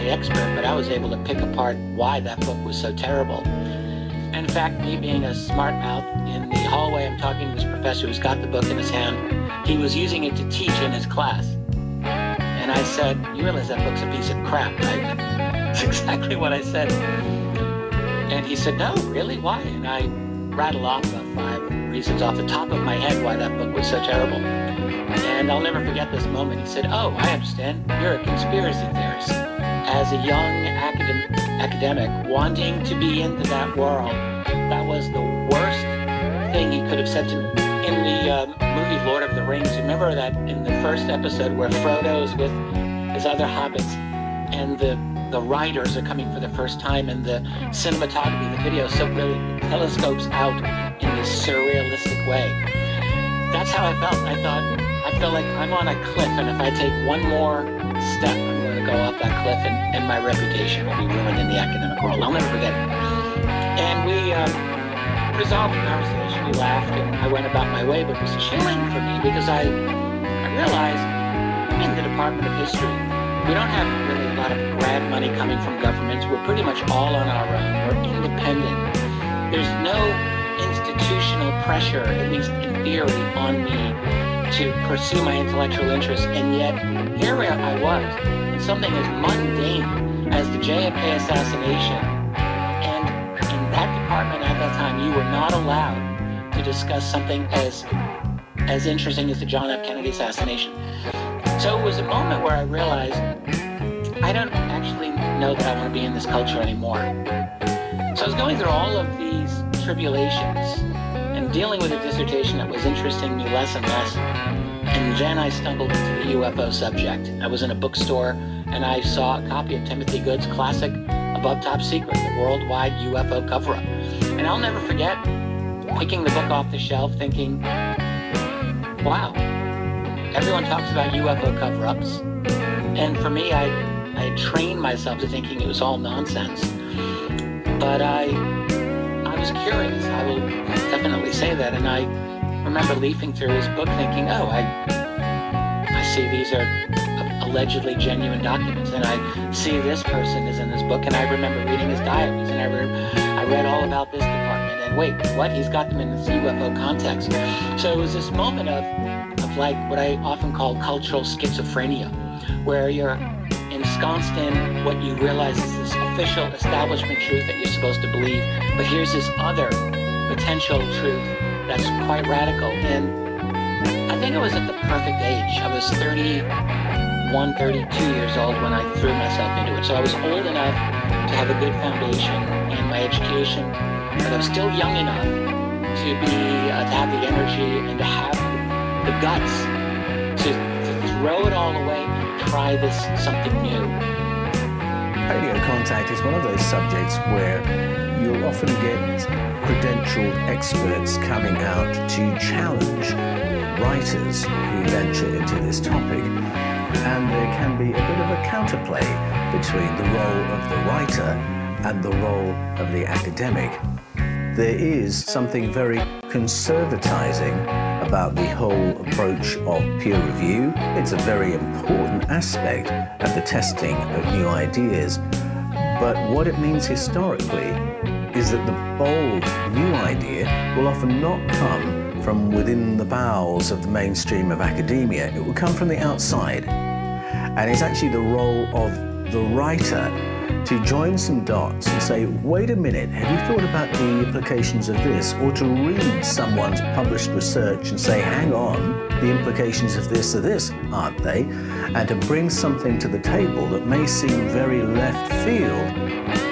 the expert, but I was able to pick apart why that book was so terrible. And in fact, me being a smart mouth, in the hallway I'm talking to this professor who's got the book in his hand. He was using it to teach in his class. And I said, "You realize that book's a piece of crap, right?" That's exactly what I said. And he said, "No, really? Why?" And I rattled off about 5 reasons off the top of my head why that book was so terrible. And I'll never forget this moment. He said, "Oh, I understand. You're a conspiracy theorist." As a young academic wanting to be into that world, that was the worst thing he could have said to me. In the movie Lord of the Rings, remember that in the first episode where Frodo is with his other hobbits and the riders are coming for the first time, and the cinematography, the video is so brilliant, it telescopes out in this surrealistic way. That's how I felt. I felt like I'm on a cliff, and if I take one more step, I'm going to go up that cliff, and my reputation will be ruined in the academic world. I'll never forget it. And we resolved the conversation. We laughed, and I went about my way, but it was chilling for me because I realized I'm in the Department of History. We don't have really a lot of grant money coming from governments. We're pretty much all on our own. We're independent. There's no institutional pressure, at least in theory, on me to pursue my intellectual interests. And yet, here I was, in something as mundane as the JFK assassination. And in that department at that time, you were not allowed to discuss something as interesting as the John F. Kennedy assassination. So it was a moment where I realized I don't actually know that I want to be in this culture anymore. So I was going through all of these tribulations and dealing with a dissertation that was interesting me less and less. And then I stumbled into the UFO subject. I was in a bookstore and I saw a copy of Timothy Good's classic Above Top Secret, the Worldwide UFO Cover-Up. And I'll never forget picking the book off the shelf thinking, wow, everyone talks about UFO cover-ups. And for me, I had trained myself to thinking it was all nonsense. But I was curious. I will definitely say that. And I remember leafing through his book thinking, oh, I see these are allegedly genuine documents. And I see this person is in this book. And I remember reading his diaries. And I read all about this department. And wait, what? He's got them in this UFO context. So it was this moment of like what I often call cultural schizophrenia, where you're ensconced in what you realize is this official establishment truth that you're supposed to believe, but here's this other potential truth that's quite radical. And I think I was at the perfect age. I was 31, 32 years old when I threw myself into it. So I was old enough to have a good foundation in my education, but I was still young enough to have the energy and to have the guts to throw it all away and try something new. Paleocontact is one of those subjects where you'll often get credentialed experts coming out to challenge writers who venture into this topic. And there can be a bit of a counterplay between the role of the writer and the role of the academic. There is something very conservatizing about the whole approach of peer review. It's a very important aspect of the testing of new ideas. But what it means historically is that the bold new idea will often not come from within the bowels of the mainstream of academia. It will come from the outside. And it's actually the role of the writer to join some dots and say, wait a minute, have you thought about the implications of this? Or to read someone's published research and say, hang on, the implications of this, aren't they? And to bring something to the table that may seem very left field,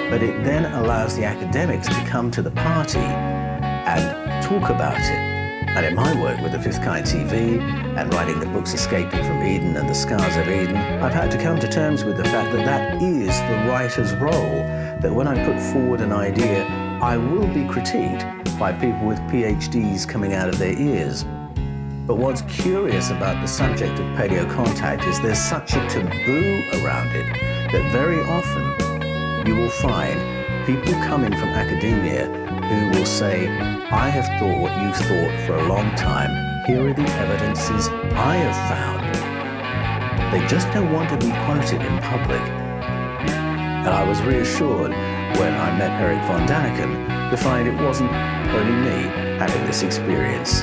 but it then allows the academics to come to the party and talk about it. And in my work with the Fifth Kind TV and writing the books Escaping from Eden and The Scars of Eden, I've had to come to terms with the fact that that is the writer's role, that when I put forward an idea, I will be critiqued by people with PhDs coming out of their ears. But what's curious about the subject of paleocontact is there's such a taboo around it that very often you will find people coming from academia who will say, I have thought what you've thought for a long time. Here are the evidences I have found. They just don't want to be quoted in public. And I was reassured when I met Erich von Daniken to find it wasn't only me having this experience.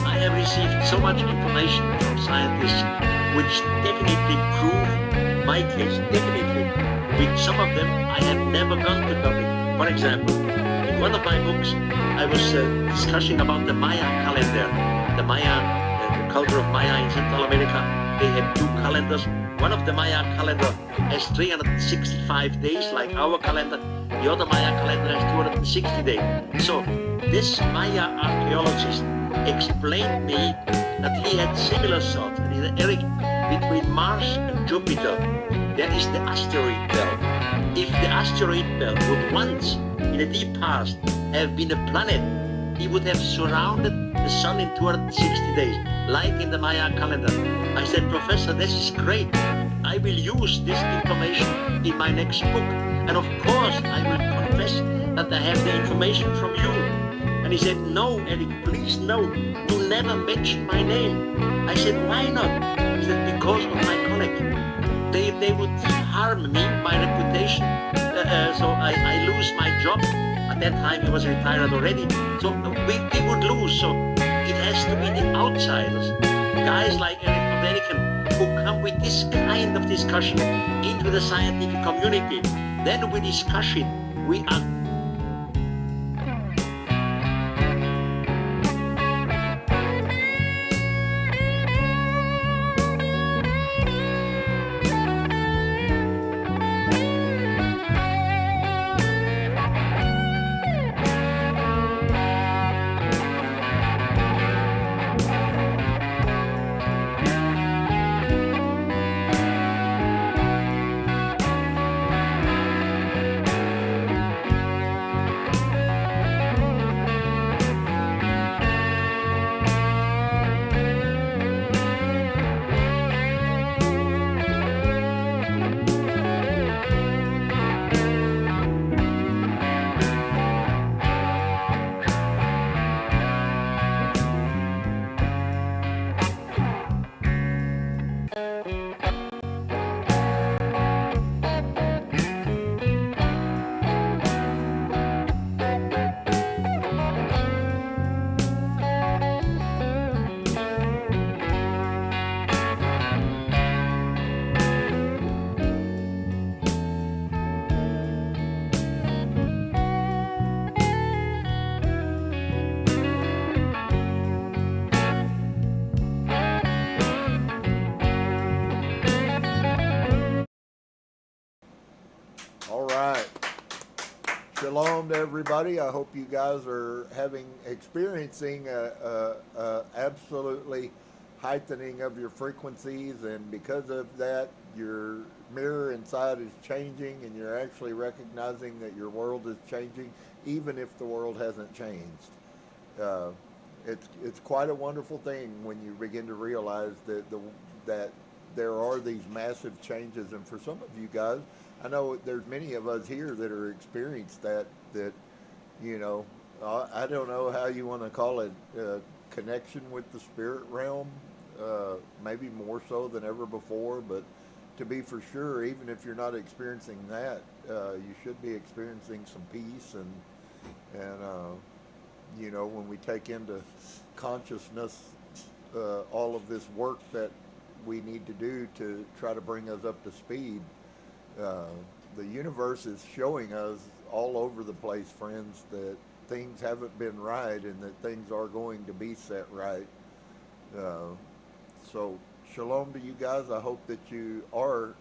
I have received so much information from scientists which definitely prove my case, definitely. With some of them, I have never gone to public. For example, in one of my books, I was discussing about the Maya calendar. The Maya, the culture of Maya in Central America, they have two calendars. One of the Maya calendar has 365 days, like our calendar. The other Maya calendar has 260 days. So this Maya archaeologist explained me that he had similar thoughts. And he said, Erich, between Mars and Jupiter, there is the asteroid belt. If the asteroid belt would once, in the deep past, have been a planet, he would have surrounded the sun in 260 days, like in the Maya calendar. I said, Professor, this is great. I will use this information in my next book. And of course, I will confess that I have the information from you. And he said, no, Erich, please no, do never mention my name. I said, why not? He said, because of my colleague. They would harm me, my reputation, so I lose my job. At that time, he was retired already. So we would lose. So it has to be the outsiders, guys like Erich von Daniken, who come with this kind of discussion into the scientific community. Then we discuss it. We are All right. Shalom to everybody. I hope you guys are experiencing a absolutely heightening of your frequencies, and because of that, your mirror inside is changing, and you're actually recognizing that your world is changing, even if the world hasn't changed. It's quite a wonderful thing when you begin to realize that there are these massive changes, and for some of you guys, I know there's many of us here that are experienced that you know, I don't know how you want to call it, connection with the spirit realm, maybe more so than ever before, but to be for sure, even if you're not experiencing that, you should be experiencing some peace, and you know, when we take into consciousness all of this work that we need to do to try to bring us up to speed. The universe is showing us all over the place, friends, that things haven't been right and that things are going to be set right. So shalom to you guys. I hope that you are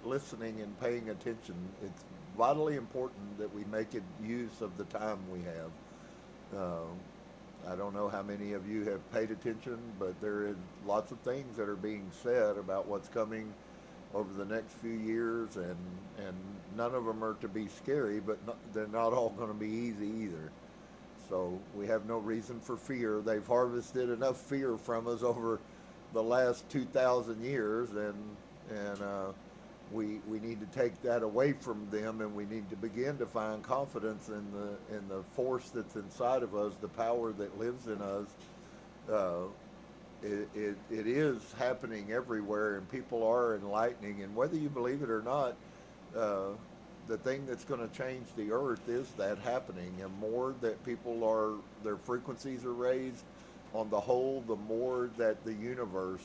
listening and paying attention. It's vitally important that we make use of the time we have. I don't know how many of you have paid attention, but there is lots of things that are being said about what's coming over the next few years, and none of them are to be scary, but they're not all going to be easy either. So we have no reason for fear. They've harvested enough fear from us over the last 2,000 years, and we need to take that away from them, and we need to begin to find confidence in the force that's inside of us, the power that lives in us. It is happening everywhere, and people are enlightening, and whether you believe it or not, The thing that's going to change the earth is that happening, and more that their frequencies are raised, on the whole, the more that the universe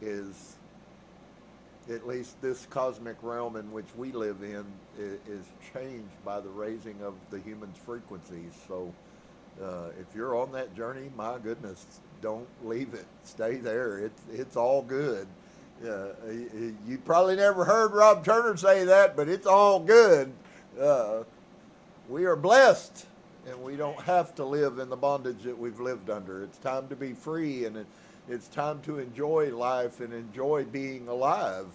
is, at least this cosmic realm in which we live in, is changed by the raising of the human's frequencies. So if you're on that journey, my goodness, don't leave it. Stay there. It's all good. You probably never heard Rob Turner say that, but it's all good. We are blessed, and we don't have to live in the bondage that we've lived under. It's time to be free, and it's time to enjoy life and enjoy being alive.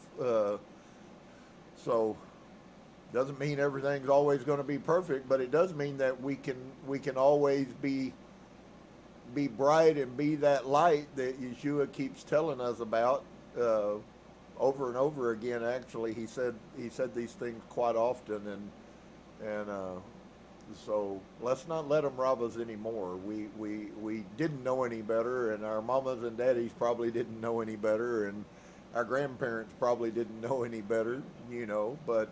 So doesn't mean everything's always going to be perfect, but it does mean that we can always be bright and be that light that Yeshua keeps telling us about. Over and over again, actually, he said these things quite often, and so let's not let them rob us anymore. We didn't know any better, and our mamas and daddies probably didn't know any better, and our grandparents probably didn't know any better, but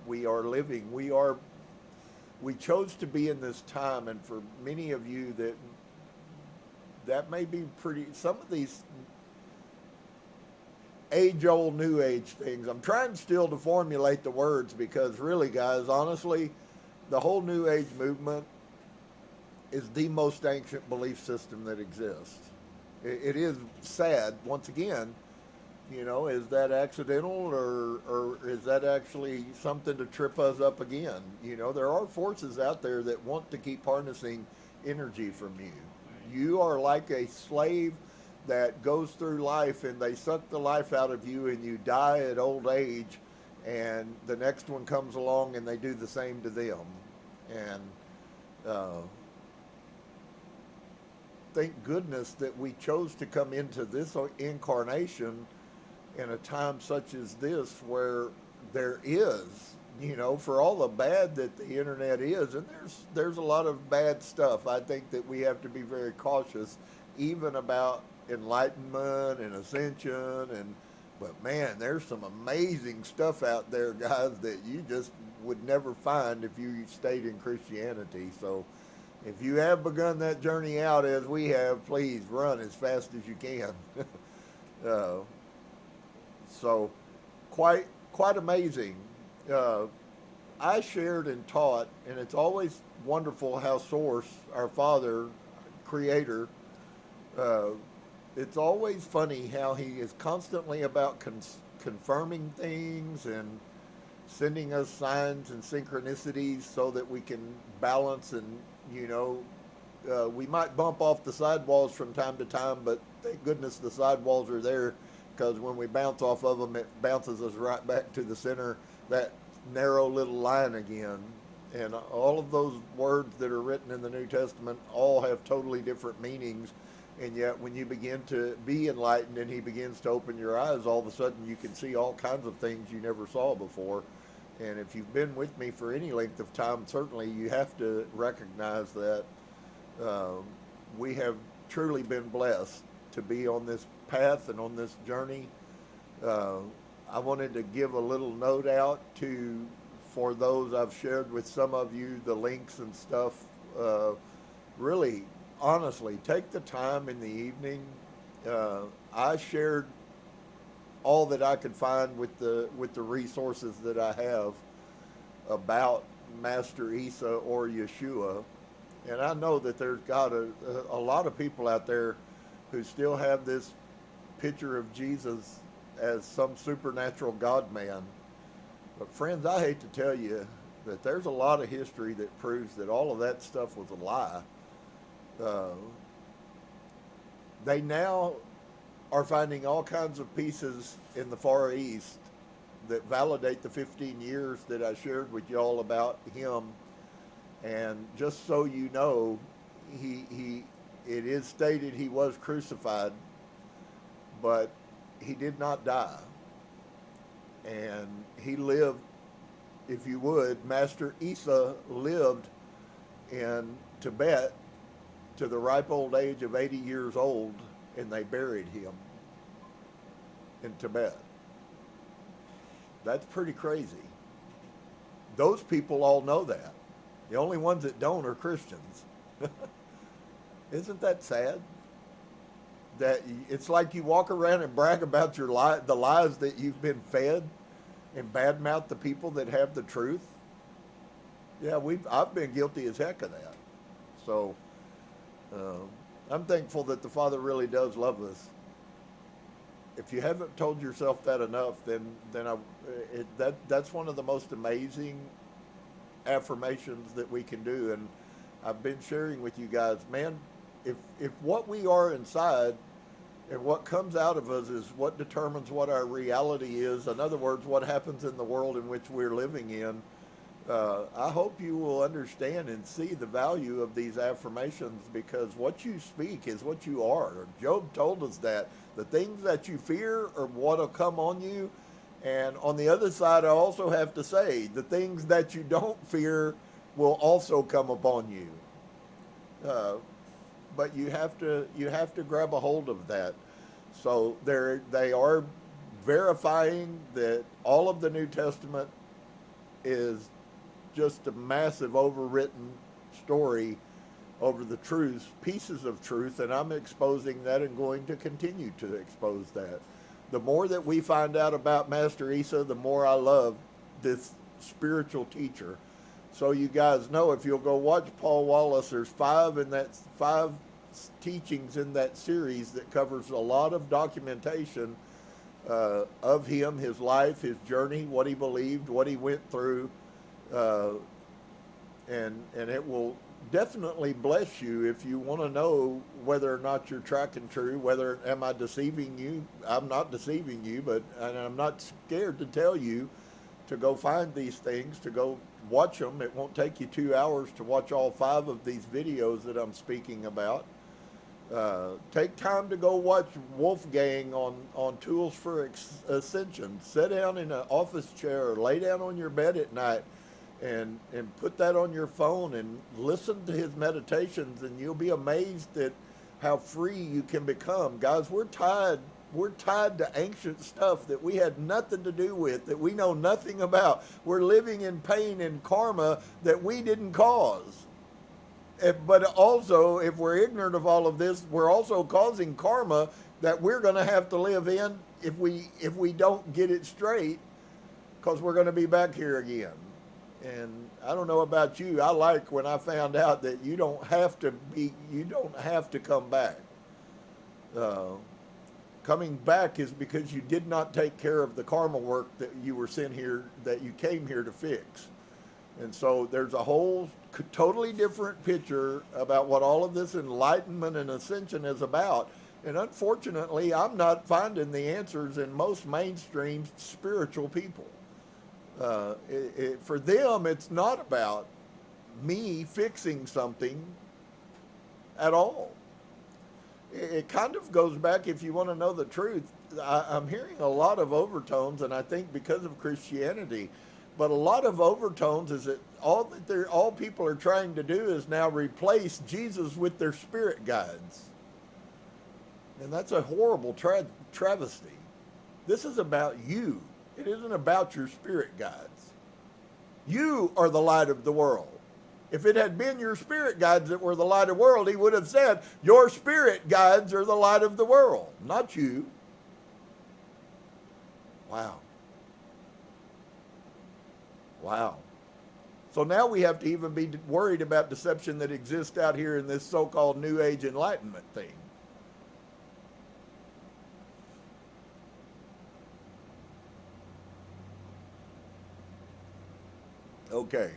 we are living. We chose to be in this time, and for many of you that may be some of these age-old New Age things. I'm trying still to formulate the words, because really, guys, honestly, the whole New Age movement is the most ancient belief system that exists. It is sad, once again, is that accidental, or is that actually something to trip us up again? There are forces out there that want to keep harnessing energy from you. You are like a slave that goes through life, and they suck the life out of you, and you die at old age, and the next one comes along and they do the same to them. And thank goodness that we chose to come into this incarnation in a time such as this, where there is, for all the bad that the internet is, and there's a lot of bad stuff. I think that we have to be very cautious, even about enlightenment and ascension, but man, there's some amazing stuff out there, guys, that you just would never find if you stayed in Christianity. So if you have begun that journey out as we have, please run as fast as you can. So quite amazing. I shared and taught, and it's always wonderful how Source, our Father, Creator, it's always funny how he is constantly about confirming things and sending us signs and synchronicities so that we can balance, and we might bump off the sidewalls from time to time, but thank goodness the sidewalls are there, because when we bounce off of them, it bounces us right back to the center, that narrow little line again. And all of those words that are written in the New Testament all have totally different meanings. And yet when you begin to be enlightened and he begins to open your eyes, all of a sudden you can see all kinds of things you never saw before. And if you've been with me for any length of time, certainly you have to recognize that we have truly been blessed to be on this path and on this journey. I wanted to give a little note out for those I've shared with some of you, the links and stuff. Really, honestly, take the time in the evening. I shared all that I could find with the resources that I have about Master Isa or Yeshua, and I know that there's got a lot of people out there who still have this picture of Jesus as some supernatural God-man. But friends, I hate to tell you that there's a lot of history that proves that all of that stuff was a lie. They now are finding all kinds of pieces in the Far East that validate the 15 years that I shared with y'all about him. And just so you know, it is stated he was crucified, but he did not die. And he lived, if you would, Master Isa lived in Tibet to the ripe old age of 80 years old, and they buried him in Tibet. That's pretty crazy. Those people all know that. The only ones that don't are Christians. Isn't that sad? That it's like you walk around and brag about the lies that you've been fed, and badmouth the people that have the truth. Yeah, I've been guilty as heck of that. So I'm thankful that the Father really does love us. If you haven't told yourself that enough, then that's one of the most amazing affirmations that we can do. And I've been sharing with you guys, man, if what we are inside and what comes out of us is what determines what our reality is, in other words, what happens in the world in which we're living in, I hope you will understand and see the value of these affirmations, because what you speak is what you are. Job told us that. The things that you fear are what will come on you. And on the other side, I also have to say, the things that you don't fear will also come upon you. But you have to grab a hold of that. So they are verifying that all of the New Testament is just a massive overwritten story over the truths, pieces of truth, and I'm exposing that and going to continue to expose that. The more that we find out about Master Isa, the more I love this spiritual teacher. So you guys know, if you'll go watch Paul Wallace, there's five teachings in that series that covers a lot of documentation of him, his life, his journey, what he believed, what he went through, and it will definitely bless you if you want to know whether or not you're tracking true, whether am I deceiving you. I'm not deceiving you, but and I'm not scared to tell you to go find these things, to go watch them. It won't take you 2 hours to watch all 5 of these videos that I'm speaking about. Take time to go watch Wolfgang on Tools for Ascension. Sit down in an office chair or lay down on your bed at night and put that on your phone and listen to his meditations, and you'll be amazed at how free you can become. Guys, we're tied to ancient stuff that we had nothing to do with, that we know nothing about. We're living in pain and karma that we didn't cause. But also, if we're ignorant of all of this, we're also causing karma that we're going to have to live in if we don't get it straight, because we're going to be back here again. And I don't know about you, I like when I found out that you don't have to come back. Coming back is because you did not take care of the karma work that you were sent here, that you came here to fix. And so there's a whole totally different picture about what all of this enlightenment and ascension is about. And unfortunately, I'm not finding the answers in most mainstream spiritual people. For them, it's not about me fixing something at all. It kind of goes back, if you want to know the truth, I'm hearing a lot of overtones, and I think because of Christianity, but a lot of overtones is that all people are trying to do is now replace Jesus with their spirit guides. And that's a horrible travesty. This is about you. It isn't about your spirit guides. You are the light of the world. If it had been your spirit guides that were the light of the world, he would have said, your spirit guides are the light of the world, not you. Wow. Wow. So now we have to even be worried about deception that exists out here in this so-called New Age Enlightenment thing. Okay.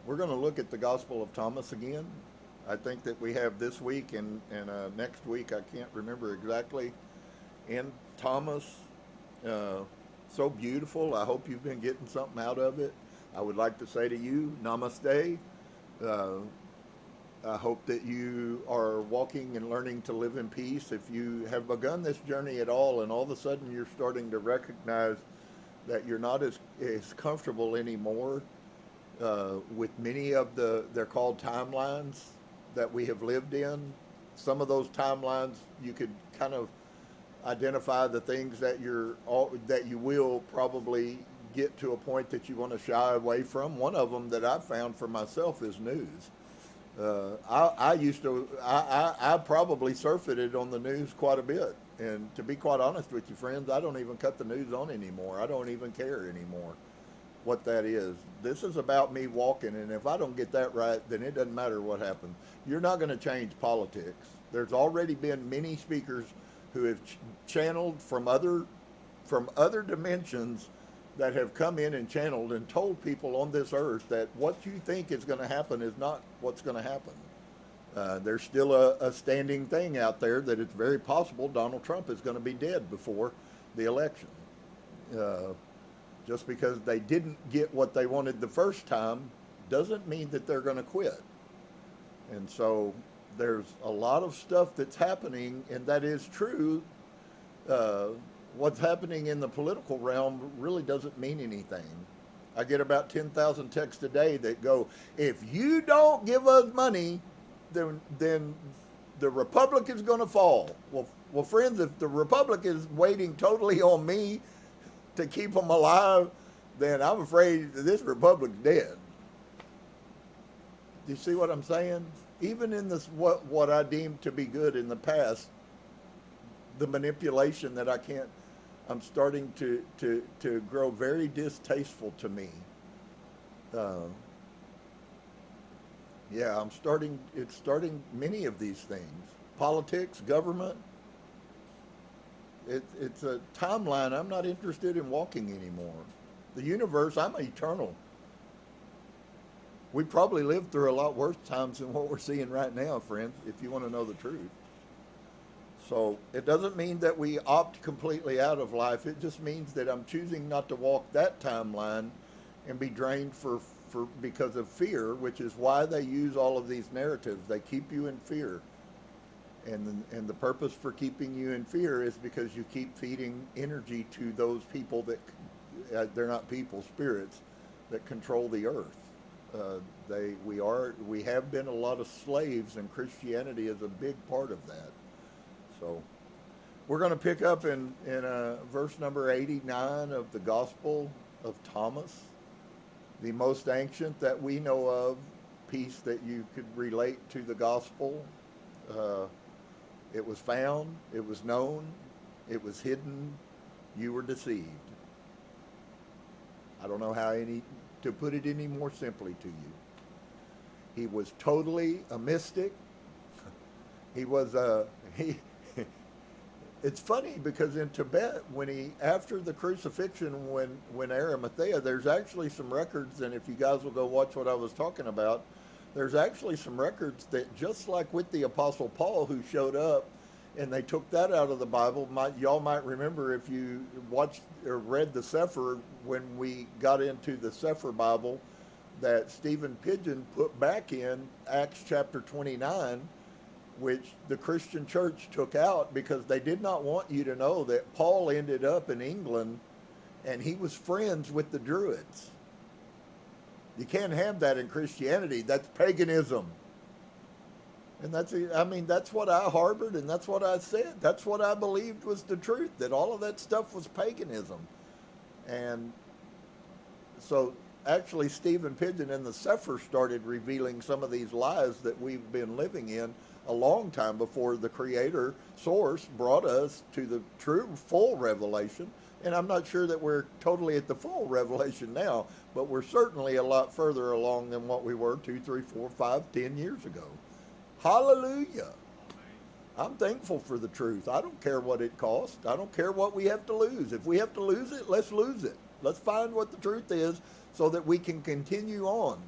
We're going to look at the Gospel of Thomas again. I think that we have this week and next week, I can't remember exactly, in Thomas. So beautiful. I hope you've been getting something out of it. I would like to say to you, namaste. I hope that you are walking and learning to live in peace. If you have begun this journey at all and all of a sudden you're starting to recognize that you're not as comfortable anymore with many of they're called timelines that we have lived in. Some of those timelines you could kind of identify the things that that you will probably get to a point that you want to shy away from. One of them that I've found for myself is news. I probably surfeited on the news quite a bit. And to be quite honest with you, friends, I don't even cut the news on anymore. I don't even care anymore what that is. This is about me walking, and if I don't get that right, then it doesn't matter what happens. You're not going to change politics. There's already been many speakers who have channeled from other dimensions that have come in and channeled and told people on this earth that what you think is going to happen is not what's going to happen. There's still a standing thing out there that it's very possible Donald Trump is going to be dead before the election. Just because they didn't get what they wanted the first time doesn't mean that they're going to quit. And so there's a lot of stuff that's happening, and that is true. What's happening in the political realm really doesn't mean anything. I get about 10,000 texts a day that go, if you don't give us money, then the republic is going to fall. Well, friends, if the republic is waiting totally on me to keep them alive, then I'm afraid this republic's dead. Do you see what I'm saying? Even in this, what I deemed to be good in the past, the manipulation that I'm starting to grow very distasteful to me. It's starting many of these things. Politics, government. It's a timeline I'm not interested in walking anymore. The universe, I'm eternal. We probably lived through a lot worse times than what we're seeing right now, friends, if you want to know the truth. So it doesn't mean that we opt completely out of life. It just means that I'm choosing not to walk that timeline and be drained because of fear, which is why they use all of these narratives. They keep you in fear. And the purpose for keeping you in fear is because you keep feeding energy to those people that, they're not people, spirits, that control the earth. We have been a lot of slaves, and Christianity is a big part of that. So we're going to pick up in verse number 89 of the Gospel of Thomas, the most ancient that we know of piece that you could relate to the gospel. It was found, it was known, it was hidden, you were deceived. I don't know how to put it any more simply to you. He was totally a mystic. He was it's funny because in Tibet, after the crucifixion, when Arimathea, there's actually some records, and if you guys will go watch what I was talking about, there's actually some records that, just like with the Apostle Paul, who showed up, and they took that out of the Bible. Y'all might remember, if you watched or read the Sefer, when we got into the Sefer Bible, that Stephen Pidgeon put back in Acts chapter 29, which the Christian Church took out because they did not want you to know that Paul ended up in England and he was friends with the Druids. You can't have that in Christianity. That's paganism. And that's what I harbored, and that's what I said. That's what I believed was the truth, that all of that stuff was paganism. And so actually Stephen Pidgeon in the Sefer started revealing some of these lies that we've been living in a long time before the Creator source brought us to the true full revelation. And I'm not sure that we're totally at the full revelation now, but we're certainly a lot further along than what we were 2, 3, 4, 5, 10 years ago. Hallelujah. I'm thankful for the truth. I don't care what it costs. I don't care what we have to lose. If we have to lose it, let's lose it. Let's find what the truth is so that we can continue on.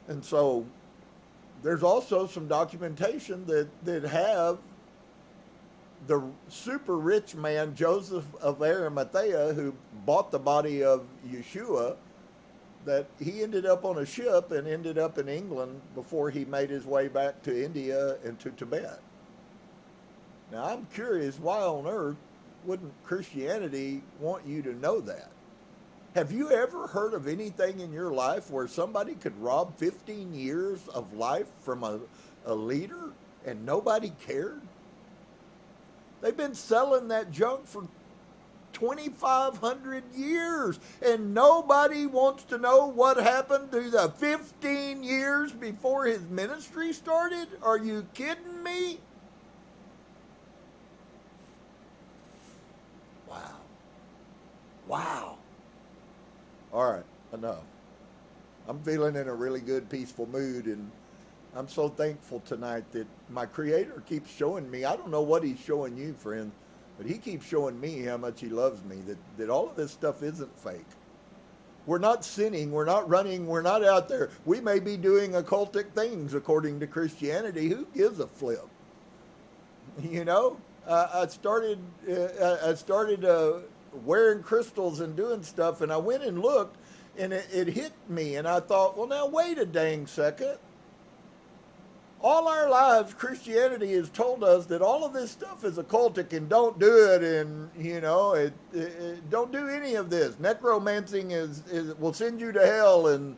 And so there's also some documentation that have the super rich man, Joseph of Arimathea, who bought the body of Yeshua, that he ended up on a ship and ended up in England before he made his way back to India and to Tibet. Now, I'm curious, why on earth wouldn't Christianity want you to know that? Have you ever heard of anything in your life where somebody could rob 15 years of life from a leader and nobody cared? They've been selling that junk for 2,500 years, and nobody wants to know what happened to the 15 years before his ministry started? Are you kidding me? Wow. Wow. All right, enough. I'm feeling in a really good, peaceful mood, and I'm so thankful tonight that my Creator keeps showing me. I don't know what he's showing you, friend, but he keeps showing me how much he loves me, that all of this stuff isn't fake. We're not sinning. We're not running. We're not out there. We may be doing occultic things according to Christianity. Who gives a flip? You know, I started wearing crystals and doing stuff, and I went and looked, and it hit me, and I thought, well, now wait a dang second. All our lives, Christianity has told us that all of this stuff is occultic and don't do it, and, you know, don't do any of this. Necromancing will send you to hell, and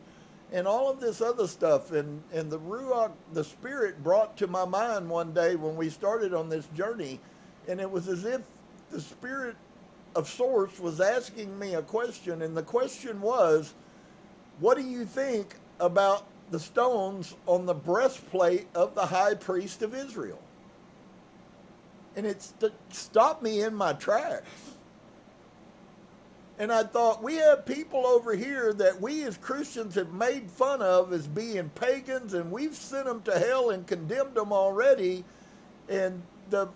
all of this other stuff. And the Ruach, the Spirit, brought to my mind one day when we started on this journey, and it was as if the Spirit of Source was asking me a question, and the question was, what do you think about the stones on the breastplate of the high priest of Israel? And it stopped me in my tracks. And I thought, we have people over here that we as Christians have made fun of as being pagans, and we've sent them to hell and condemned them already. And the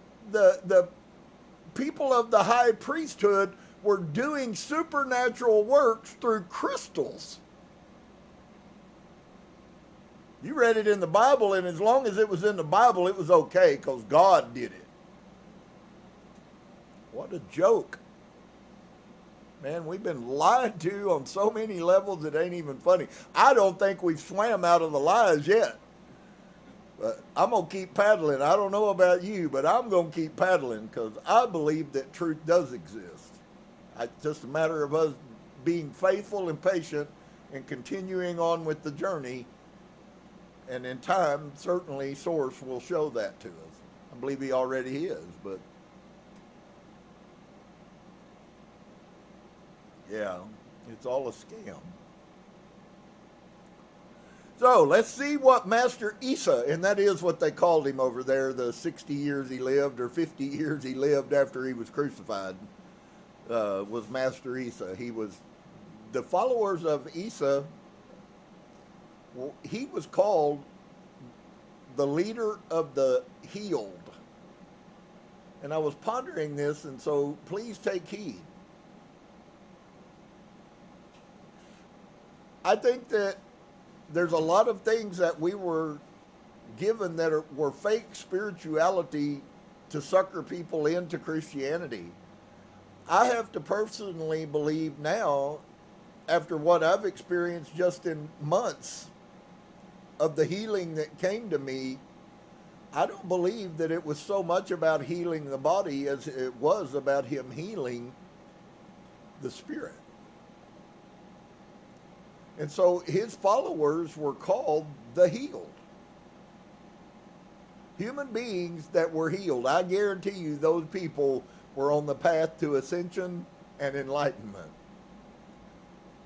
people of the high priesthood were doing supernatural works through crystals. You read it in the Bible, and as long as it was in the Bible, it was okay because God did it. What a joke. Man, we've been lied to on so many levels it ain't even funny. I don't think we've swam out of the lies yet. But I'm going to keep paddling. I don't know about you, but I'm going to keep paddling because I believe that truth does exist. It's just a matter of us being faithful and patient and continuing on with the journey. And in time, certainly, Source will show that to us. I believe he already is, but yeah, it's all a scam. So let's see what Master Isa, and that is what they called him over there, the 60 years he lived or 50 years he lived after he was crucified, was Master Isa. He was, the followers of Isa, he was called the leader of the healed. And I was pondering this, and so please take heed. I think that there's a lot of things that we were given that were fake spirituality to sucker people into Christianity. I have to personally believe now, after what I've experienced just in months of the healing that came to me, I don't believe that it was so much about healing the body as it was about him healing the spirit. And so his followers were called the healed. Human beings that were healed. I guarantee you those people were on the path to ascension and enlightenment.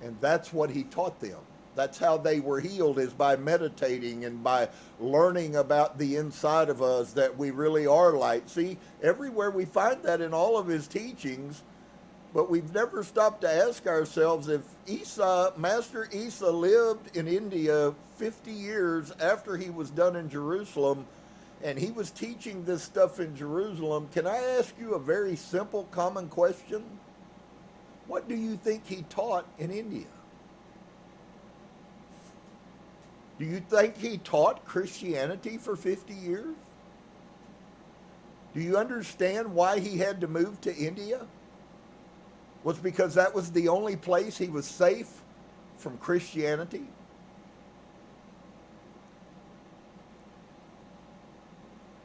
And that's what he taught them. That's how they were healed, is by meditating and by learning about the inside of us, that we really are light. See, everywhere we find that in all of his teachings, but we've never stopped to ask ourselves if Master Isa lived in India 50 years after he was done in Jerusalem, and he was teaching this stuff in Jerusalem. Can I ask you a very simple, common question? What do you think he taught in India? Do you think he taught Christianity for 50 years? Do you understand why he had to move to India? Was because that was the only place he was safe from Christianity?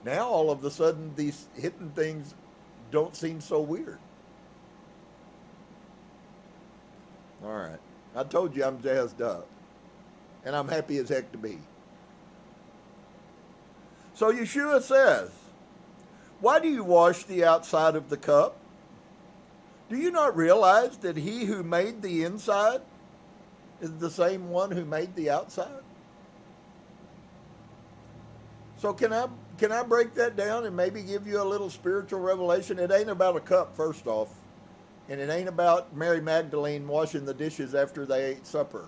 Now, all of a sudden, these hidden things don't seem so weird. All right. I told you I'm jazzed up. And I'm happy as heck to be. So Yeshua says, Why do you wash the outside of the cup? Do you not realize that he who made the inside is the same one who made the outside? So can I break that down and maybe give you a little spiritual revelation? It ain't about a cup, first off. And it ain't about Mary Magdalene washing the dishes after they ate supper.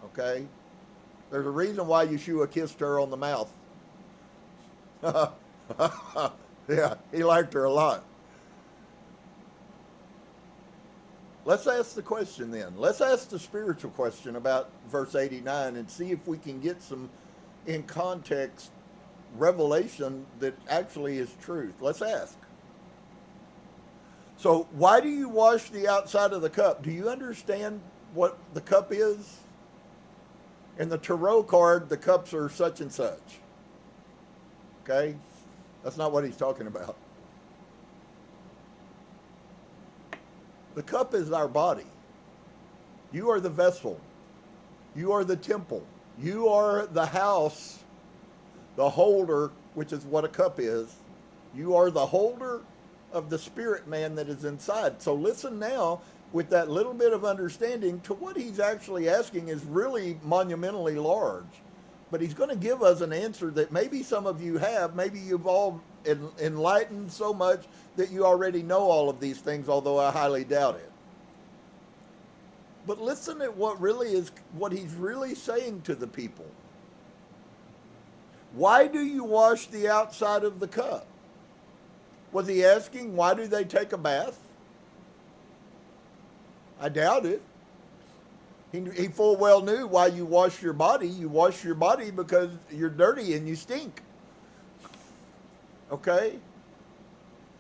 Okay? There's a reason why Yeshua kissed her on the mouth. Yeah, he liked her a lot. Let's ask the question then. Let's ask the spiritual question about verse 89 and see if we can get some, in context, revelation that actually is truth. Let's ask. So, why do you wash the outside of the cup? Do you understand what the cup is? In the tarot card, the cups are such and such. Okay? That's not what he's talking about. The cup is our body. You are the vessel. You are the temple. You are the house, the holder, which is what a cup is. You are the holder of the spirit man that is inside. So listen now with that little bit of understanding to what he's actually asking is really monumentally large. But he's going to give us an answer that maybe some of you have, maybe you've all enlightened so much that you already know all of these things, although I highly doubt it. But listen at what he's really saying to the people. Why do you wash the outside of the cup? Was he asking, why do they take a bath? I doubt it. He full well knew why you wash your body. You wash your body because you're dirty and you stink. Okay?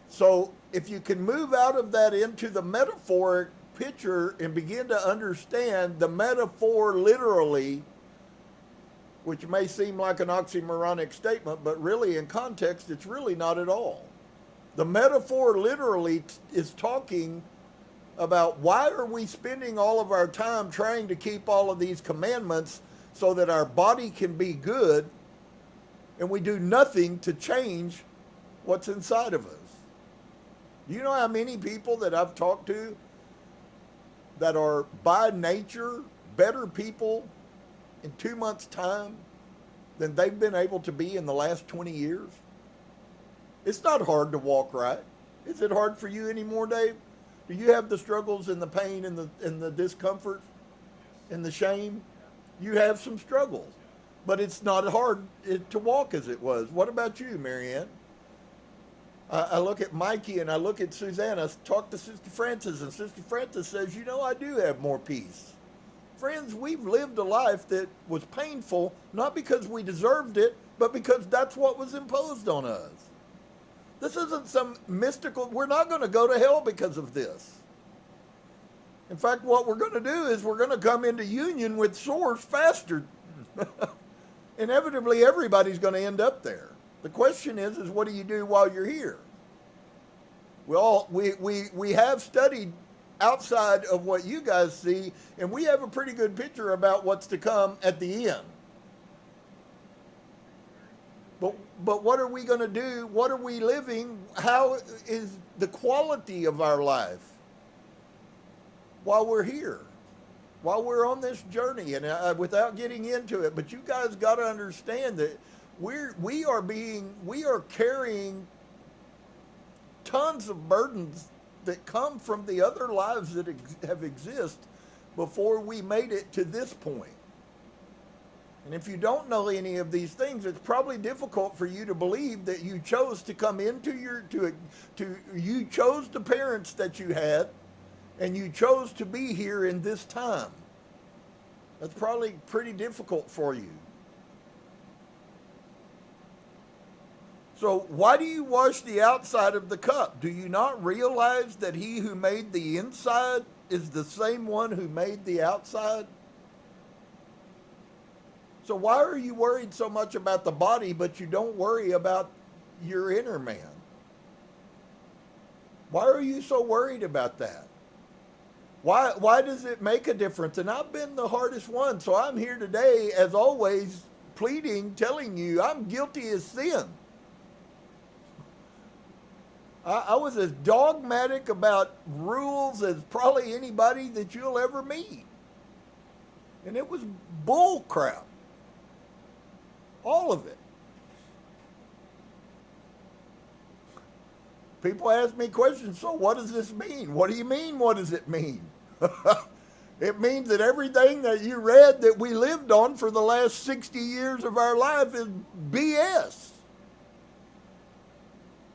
So if you can move out of that into the metaphoric picture and begin to understand the metaphor literally, which may seem like an oxymoronic statement, but really in context, it's really not at all. The metaphor literally is talking about why are we spending all of our time trying to keep all of these commandments so that our body can be good, and we do nothing to change what's inside of us. Do you know how many people that I've talked to that are by nature better people in 2 months' time than they've been able to be in the last 20 years? It's not hard to walk right. Is it hard for you anymore, Dave? Do you have the struggles and the pain and the discomfort and the shame? You have some struggles, but it's not hard to walk as it was. What about you, Marianne? I look at Mikey and I look at Suzanne. I talk to Sister Francis, and Sister Francis says, you know, I do have more peace. Friends, we've lived a life that was painful, not because we deserved it, but because that's what was imposed on us. This isn't some mystical, we're not going to go to hell because of this. In fact, what we're going to do is we're going to come into union with Source faster. Inevitably, everybody's going to end up there. The question is what do you do while you're here? We have studied outside of what you guys see, and we have a pretty good picture about what's to come at the end. But what are we going to do? What are we living? How is the quality of our life while we're here? While we're on this journey, and without getting into it, but you guys got to understand that we are carrying tons of burdens that come from the other lives that have existed before we made it to this point. And if you don't know any of these things, it's probably difficult for you to believe that you chose to come into you chose the parents that you had, and you chose to be here in this time. That's probably pretty difficult for you. So why do you wash the outside of the cup? Do you not realize that he who made the inside is the same one who made the outside? So why are you worried so much about the body, but you don't worry about your inner man? Why are you so worried about that? Why does it make a difference? And I've been the hardest one, so I'm here today, as always, pleading, telling you I'm guilty as sin. I was as dogmatic about rules as probably anybody that you'll ever meet. And it was bull crap. All of it. People ask me questions, so what does this mean? What do you mean, what does it mean? It means that everything that you read that we lived on for the last 60 years of our life is BS.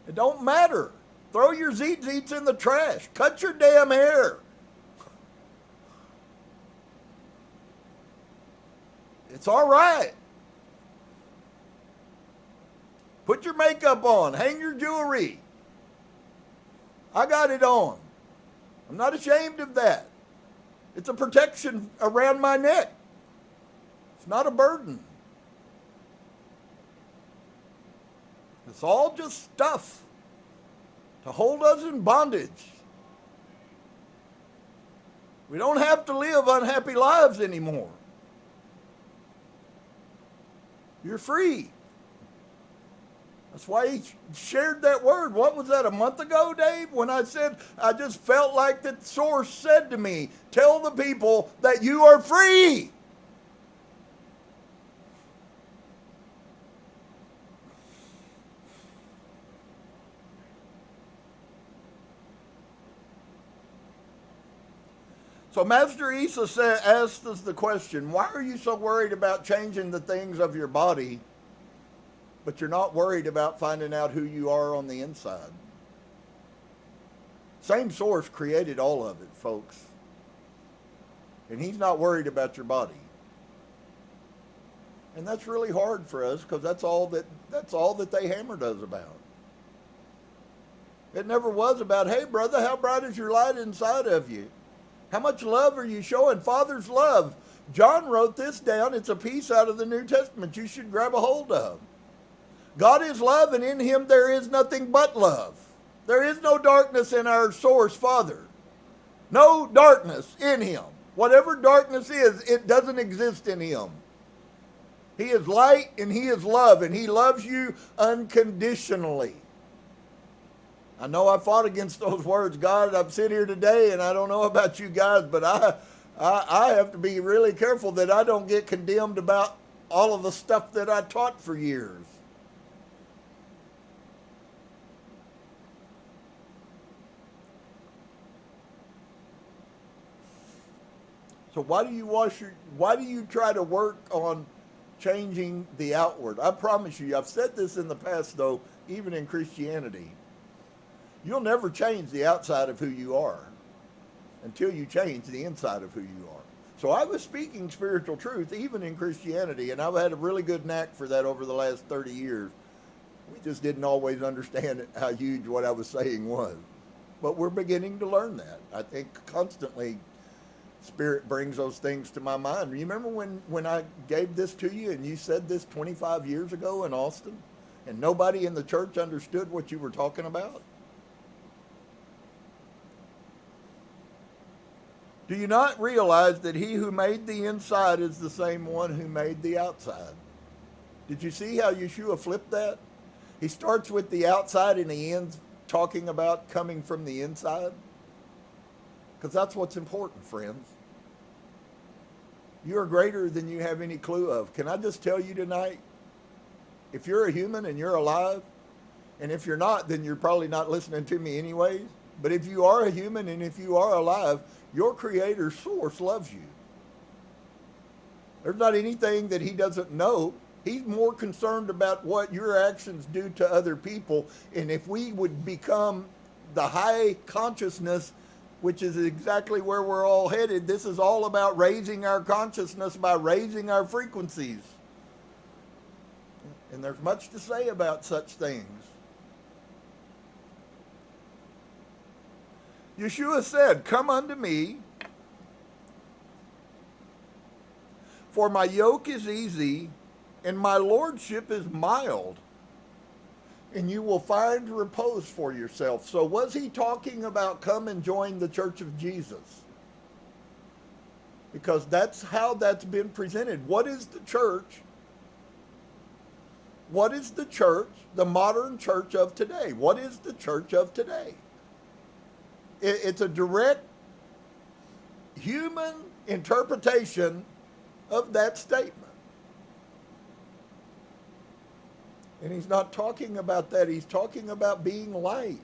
It don't matter. Throw your zeets in the trash. Cut your damn hair. It's all right. Put your makeup on. Hang your jewelry. I got it on. I'm not ashamed of that. It's a protection around my neck. It's not a burden. It's all just stuff to hold us in bondage. We don't have to live unhappy lives anymore. You're free. That's why he shared that word. What was that, a month ago, Dave? When I said, I just felt like the source said to me, tell the people that you are free. So Master Isa asked us the question, why are you so worried about changing the things of your body, but you're not worried about finding out who you are on the inside? Same source created all of it, folks. And he's not worried about your body. And that's really hard for us because that's all that they hammered us about. It never was about, hey brother, how bright is your light inside of you? How much love are you showing? Father's love. John wrote this down. It's a piece out of the New Testament you should grab a hold of. God is love, and in him there is nothing but love. There is no darkness in our source, Father. No darkness in him. Whatever darkness is, it doesn't exist in him. He is light and he is love, and he loves you unconditionally. I know I fought against those words, God. I'm sitting here today, and I don't know about you guys, but I have to be really careful that I don't get condemned about all of the stuff that I taught for years. So why do you try to work on changing the outward? I promise you, I've said this in the past though, even in Christianity. You'll never change the outside of who you are until you change the inside of who you are. So I was speaking spiritual truth even in Christianity, and I've had a really good knack for that over the last 30 years. We just didn't always understand how huge what I was saying was. But we're beginning to learn that. I think constantly Spirit brings those things to my mind. Remember when I gave this to you and you said this 25 years ago in Austin, and nobody in the church understood what you were talking about? Do you not realize that he who made the inside is the same one who made the outside? Did you see how Yeshua flipped that? He starts with the outside and he ends talking about coming from the inside. Because that's what's important, friends. You are greater than you have any clue of. Can I just tell you tonight, if you're a human and you're alive, and if you're not, then you're probably not listening to me anyways. But if you are a human and if you are alive, your Creator source loves you. There's not anything that he doesn't know. He's more concerned about what your actions do to other people. And if we would become the high consciousness, which is exactly where we're all headed, this is all about raising our consciousness by raising our frequencies. And there's much to say about such things. Yeshua said, "Come unto me, for my yoke is easy and my lordship is mild, and you will find repose for yourself." So was he talking about come and join the Church of Jesus? Because that's how that's been presented. What is the church? what is the church, the modern church of today? What is the church of today? It's a direct human interpretation of that statement. And he's not talking about that. He's talking about being light.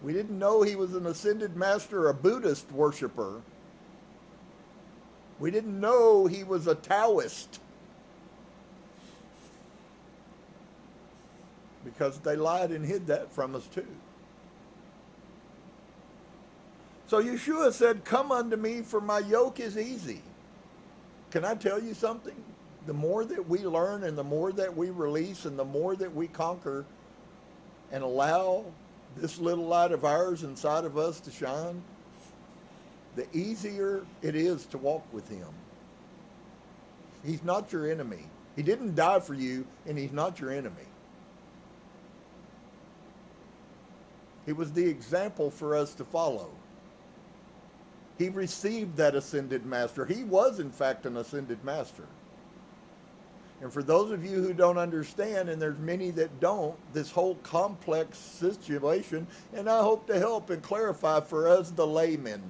We didn't know he was an ascended master, a Buddhist worshiper. We didn't know he was a Taoist, because they lied and hid that from us too. So Yeshua said, "Come unto me, for my yoke is easy." Can I tell you something? The more that we learn and the more that we release and the more that we conquer and allow this little light of ours inside of us to shine, the easier it is to walk with him. He's not your enemy. He didn't die for you, and he's not your enemy. He was the example for us to follow. He received that ascended master. He was, in fact, an ascended master. And for those of you who don't understand, and there's many that don't, this whole complex situation, and I hope to help and clarify for us, the laymen,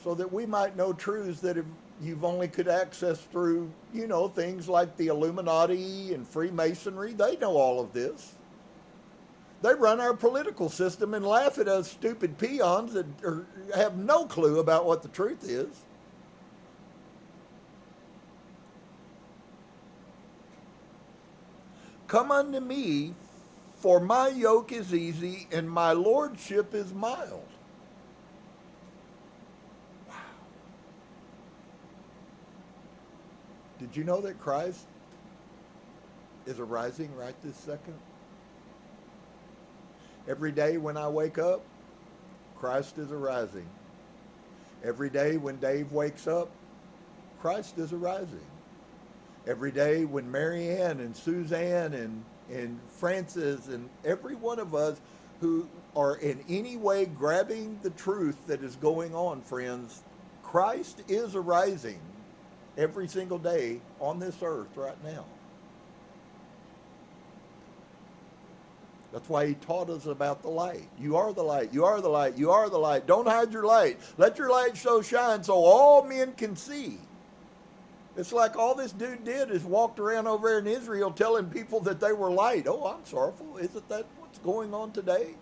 so that we might know truths that if you've only could access through, things like the Illuminati and Freemasonry. They know all of this. They run our political system and laugh at us stupid peons that have no clue about what the truth is. Come unto me, for my yoke is easy and my lordship is mild. Wow. Did you know that Christ is arising right this second? Every day when I wake up, Christ is arising. Every day when Dave wakes up, Christ is arising. Every day when Marianne and Suzanne and Francis and every one of us who are in any way grabbing the truth that is going on, friends, Christ is arising every single day on this earth right now. That's why he taught us about the light. You are the light. You are the light. You are the light. Don't hide your light. Let your light so shine so all men can see. It's like all this dude did is walked around over there in Israel telling people that they were light. Oh, I'm sorrowful. Isn't that what's going on today?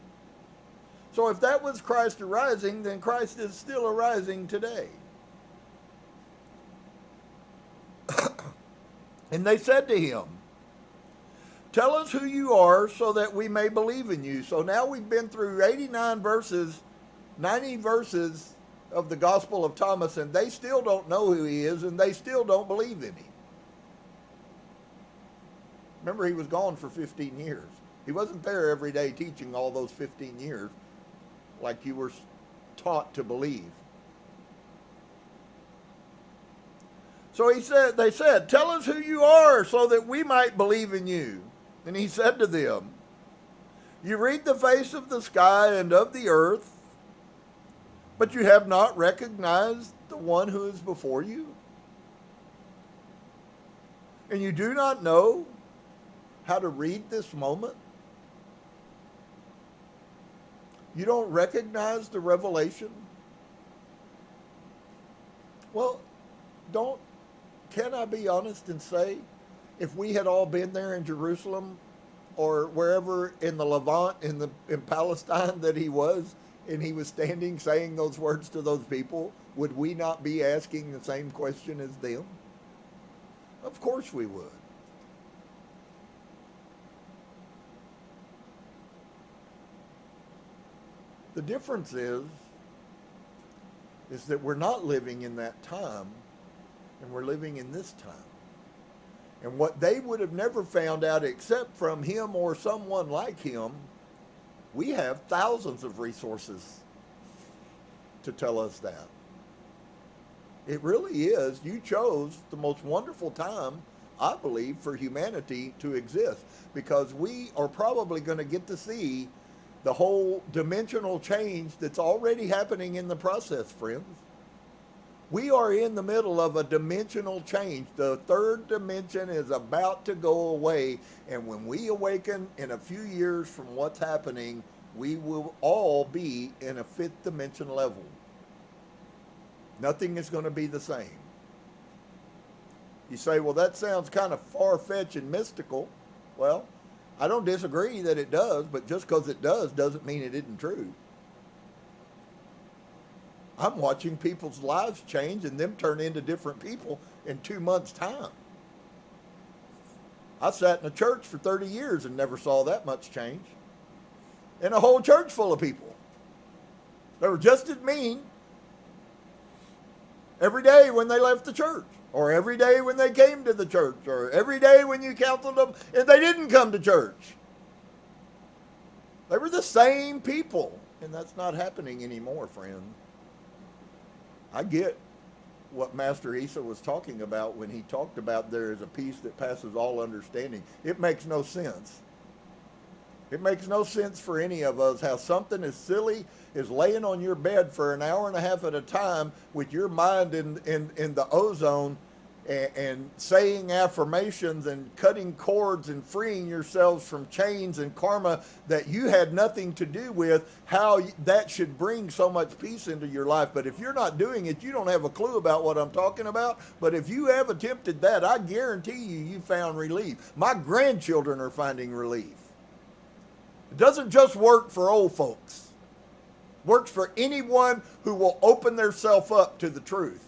So if that was Christ arising, then Christ is still arising today. And they said to him, "Tell us who you are so that we may believe in you." So now we've been through 89 verses, 90 verses of the Gospel of Thomas, and they still don't know who he is, and they still don't believe in him. Remember, he was gone for 15 years. He wasn't there every day teaching all those 15 years like you were taught to believe. So they said, "Tell us who you are so that we might believe in you." And he said to them, "You read the face of the sky and of the earth, but you have not recognized the one who is before you? And you do not know how to read this moment? You don't recognize the revelation?" Well, can I be honest and say, if we had all been there in Jerusalem or wherever in the Levant, in Palestine that he was, and he was standing saying those words to those people, would we not be asking the same question as them? Of course we would. The difference is that we're not living in that time, and we're living in this time. And what they would have never found out except from him or someone like him, we have thousands of resources to tell us that. It really is. You chose the most wonderful time, I believe, for humanity to exist, because we are probably going to get to see the whole dimensional change that's already happening in the process, friends. We are in the middle of a dimensional change. The third dimension is about to go away. And when we awaken in a few years from what's happening, we will all be in a fifth dimension level. Nothing is going to be the same. You say, well, that sounds kind of far-fetched and mystical. Well, I don't disagree that it does, but just because it does doesn't mean it isn't true. I'm watching people's lives change and them turn into different people in 2 months' time. I sat in a church for 30 years and never saw that much change. In a whole church full of people. They were just as mean every day when they left the church, or every day when they came to the church, or every day when you counseled them and they didn't come to church. They were the same people, and that's not happening anymore, friend. I get what Master Isa was talking about when he talked about there is a peace that passes all understanding. It makes no sense. It makes no sense for any of us how something as silly as laying on your bed for an hour and a half at a time with your mind in the ozone and saying affirmations and cutting cords and freeing yourselves from chains and karma that you had nothing to do with, how that should bring so much peace into your life. But if you're not doing it, you don't have a clue about what I'm talking about. But if you have attempted that, I guarantee you found relief. My grandchildren are finding relief. It doesn't just work for old folks. It works for anyone who will open themselves up to the truth.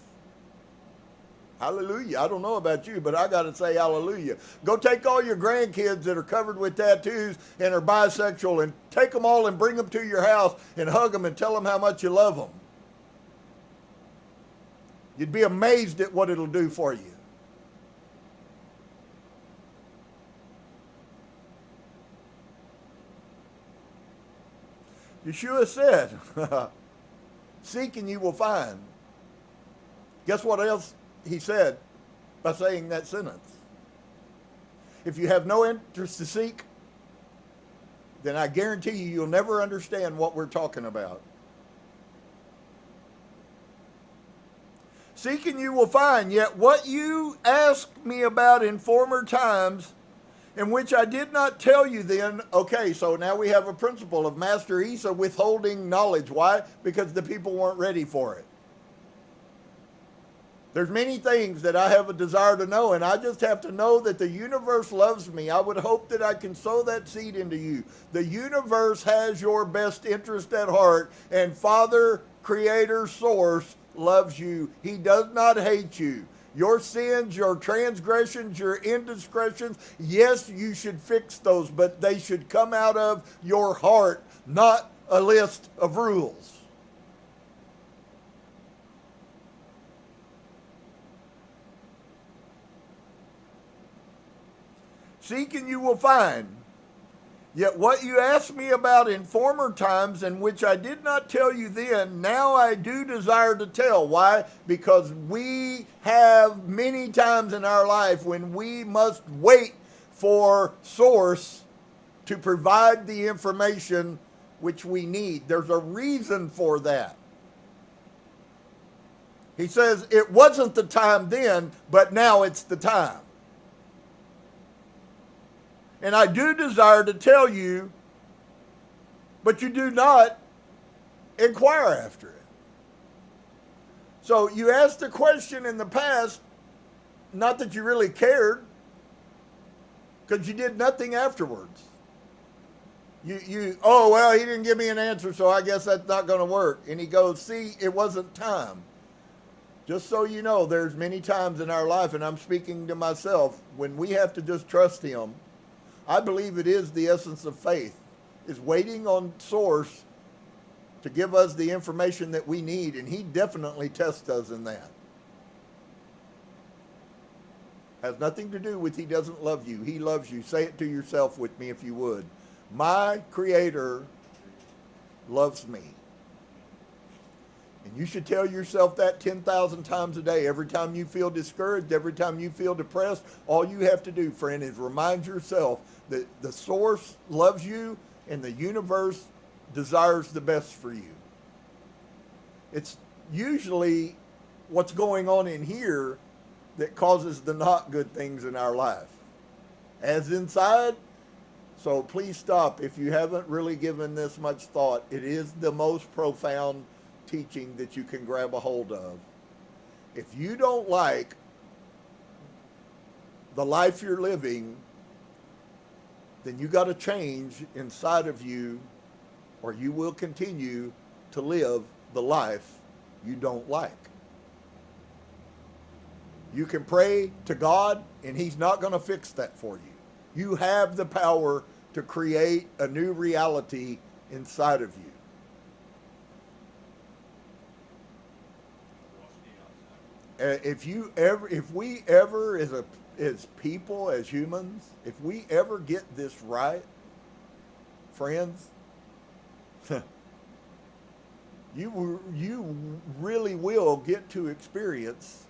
Hallelujah. I don't know about you, but I got to say hallelujah. Go take all your grandkids that are covered with tattoos and are bisexual and take them all and bring them to your house and hug them and tell them how much you love them. You'd be amazed at what it'll do for you. Yeshua said, seek and you will find. Guess what else he said by saying that sentence? If you have no interest to seek, then I guarantee you'll never understand what we're talking about. Seek and you will find, yet what you asked me about in former times, in which I did not tell you then. Okay, so now we have a principle of Master Isa withholding knowledge. Why? Because the people weren't ready for it. There's many things that I have a desire to know, and I just have to know that the universe loves me. I would hope that I can sow that seed into you. The universe has your best interest at heart, and Father, Creator, Source loves you. He does not hate you. Your sins, your transgressions, your indiscretions, yes, you should fix those, but they should come out of your heart, not a list of rules. Seek and you will find. Yet what you asked me about in former times, and which I did not tell you then, now I do desire to tell. Why? Because we have many times in our life when we must wait for Source to provide the information which we need. There's a reason for that. He says, it wasn't the time then, but now it's the time. And I do desire to tell you, but you do not inquire after it. So you asked a question in the past, not that you really cared, because you did nothing afterwards. Oh, well, he didn't give me an answer, so I guess that's not going to work. And he goes, see, it wasn't time. Just so you know, there's many times in our life, and I'm speaking to myself, when we have to just trust him. I believe it is the essence of faith, is waiting on Source to give us the information that we need, and he definitely tests us in that. Has nothing to do with he doesn't love you. He loves you. Say it to yourself with me if you would. My Creator loves me. And you should tell yourself that 10,000 times a day. Every time you feel discouraged, every time you feel depressed, all you have to do, friend, is remind yourself that the Source loves you and the universe desires the best for you. It's usually what's going on in here that causes the not good things in our life. As inside, so please stop if you haven't really given this much thought. It is the most profound teaching that you can grab a hold of. If you don't like the life you're living, then you got to change inside of you, or you will continue to live the life you don't like. You can pray to God, and He's not going to fix that for you. You have the power to create a new reality inside of you. If we ever, as people, as humans, if we ever get this right, friends, you really will get to experience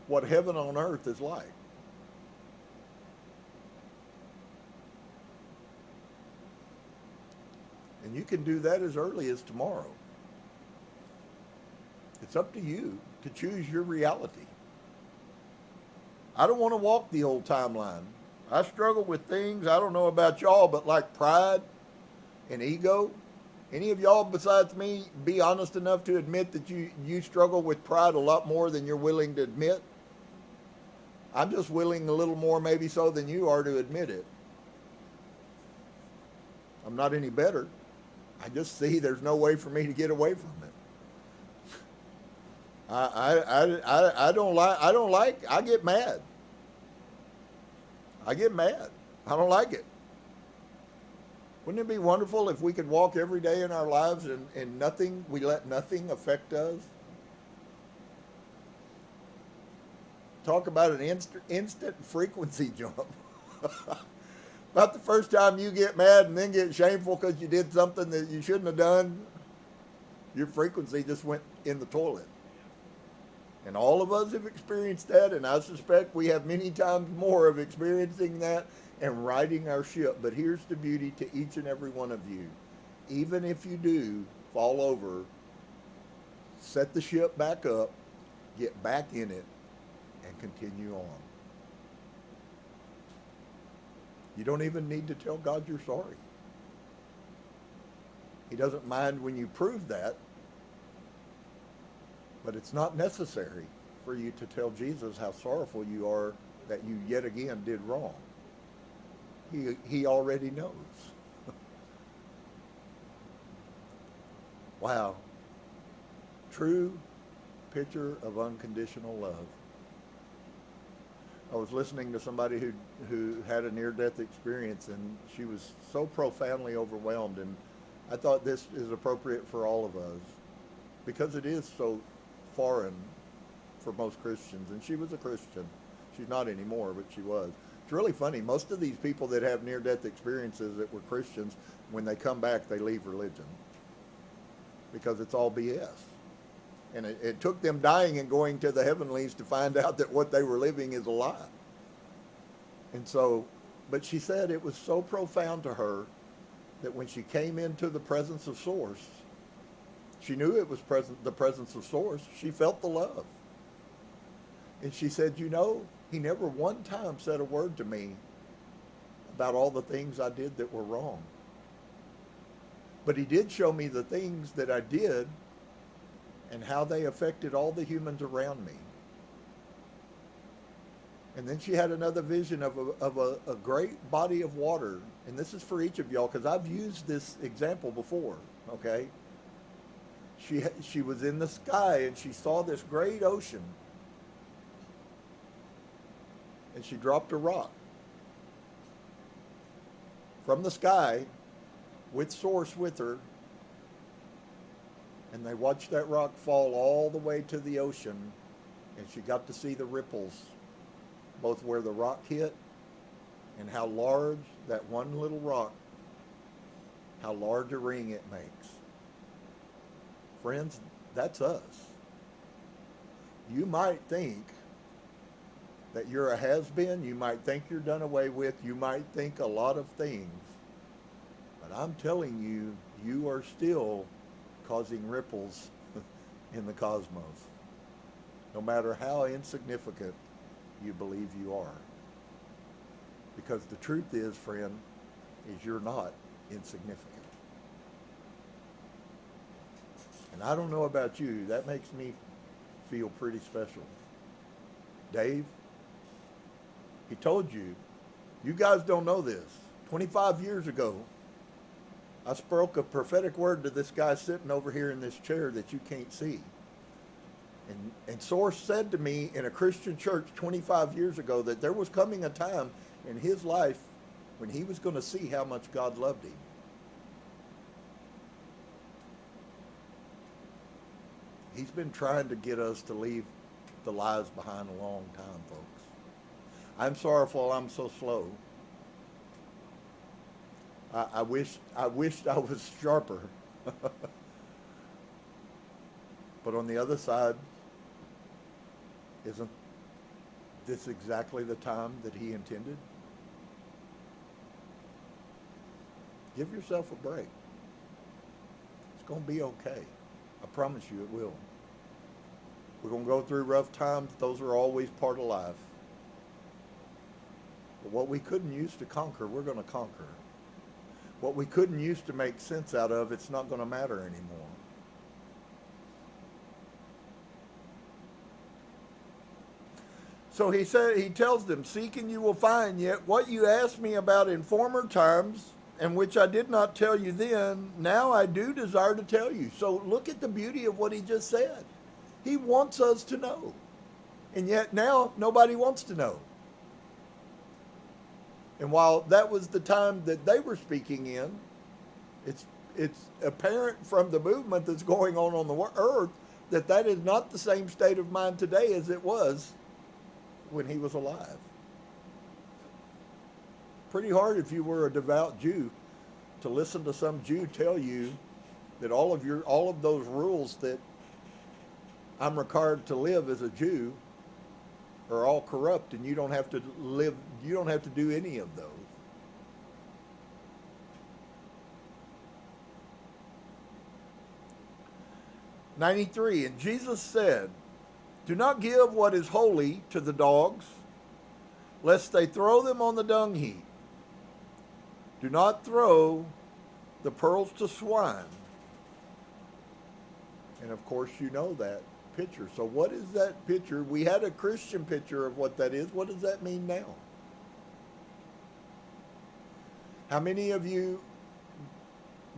what heaven on earth is like. And you can do that as early as tomorrow. It's up to you to choose your reality. I don't want to walk the old timeline. I struggle with things, I don't know about y'all, but like pride and ego. Any of y'all besides me be honest enough to admit that you struggle with pride a lot more than you're willing to admit? I'm just willing a little more maybe so than you are to admit it. I'm not any better. I just see there's no way for me to get away from it. I get mad. I get mad. I don't like it. Wouldn't it be wonderful if we could walk every day in our lives and we let nothing affect us? Talk about an instant frequency jump. About the first time you get mad and then get shameful because you did something that you shouldn't have done, your frequency just went in the toilet. And all of us have experienced that, and I suspect we have many times more of experiencing that and riding our ship. But here's the beauty to each and every one of you. Even if you do fall over, set the ship back up, get back in it, and continue on. You don't even need to tell God you're sorry. He doesn't mind when you prove that, but it's not necessary for you to tell Jesus how sorrowful you are that you yet again did wrong. He already knows. Wow. True picture of unconditional love. I was listening to somebody who had a near-death experience, and she was so profoundly overwhelmed, and I thought this is appropriate for all of us because it is so foreign for most Christians, and she was a Christian. She's not anymore, but she was. It's really funny. Most of these people that have near-death experiences that were Christians, when they come back, they leave religion because it's all BS. And it took them dying and going to the heavenlies to find out that what they were living is a lie. And so, but she said it was so profound to her that when she came into the presence of Source, she knew it was the presence of Source. She felt the love. And she said, you know, He never one time said a word to me about all the things I did that were wrong. But He did show me the things that I did and how they affected all the humans around me. And then she had another vision of a great body of water. And this is for each of y'all, because I've used this example before, okay? She was in the sky, and she saw this great ocean. And she dropped a rock from the sky with Source with her. And they watched that rock fall all the way to the ocean, and she got to see the ripples, both where the rock hit and how large that one little rock, how large a ring it makes. Friends, that's us. You might think that you're a has-been, you might think you're done away with, you might think a lot of things, but I'm telling you, you are still causing ripples in the cosmos. no matter how insignificant you believe you are. Because the truth is, friend, is you're not insignificant. And I don't know about you, that makes me feel pretty special. Dave, he told you, you guys don't know this. 25 years ago, I spoke a prophetic word to this guy sitting over here in this chair that you can't see. And Source said to me in a Christian church 25 years ago that there was coming a time in his life when he was going to see how much God loved him. He's been trying to get us to leave the lies behind a long time, folks. I'm sorrowful I'm so slow. I wished I was sharper. But on the other side, isn't this exactly the time that he intended? Give yourself a break. It's going to be okay. I promise you it will. We're going to go through rough times. Those are always part of life. But what we couldn't use to conquer, we're going to conquer. What we couldn't use to make sense out of, it's not going to matter anymore. So he tells them, seek and you will find, yet what you asked me about in former times, and which I did not tell you then, now I do desire to tell you. So look at the beauty of what he just said. He wants us to know. And yet now nobody wants to know. And while that was the time that they were speaking in, it's apparent from the movement that's going on the earth that is not the same state of mind today as it was when he was alive. Pretty hard if you were a devout Jew to listen to some Jew tell you that all of those rules that I'm required to live as a Jew are all corrupt and you don't have to do any of those. "93, and Jesus said, do not give what is holy to the dogs, lest they throw them on the dung heap. Do not throw the pearls to swine." And of course you know that picture. So what is that picture? We had a Christian picture of what that is. What does that mean now? How many of you,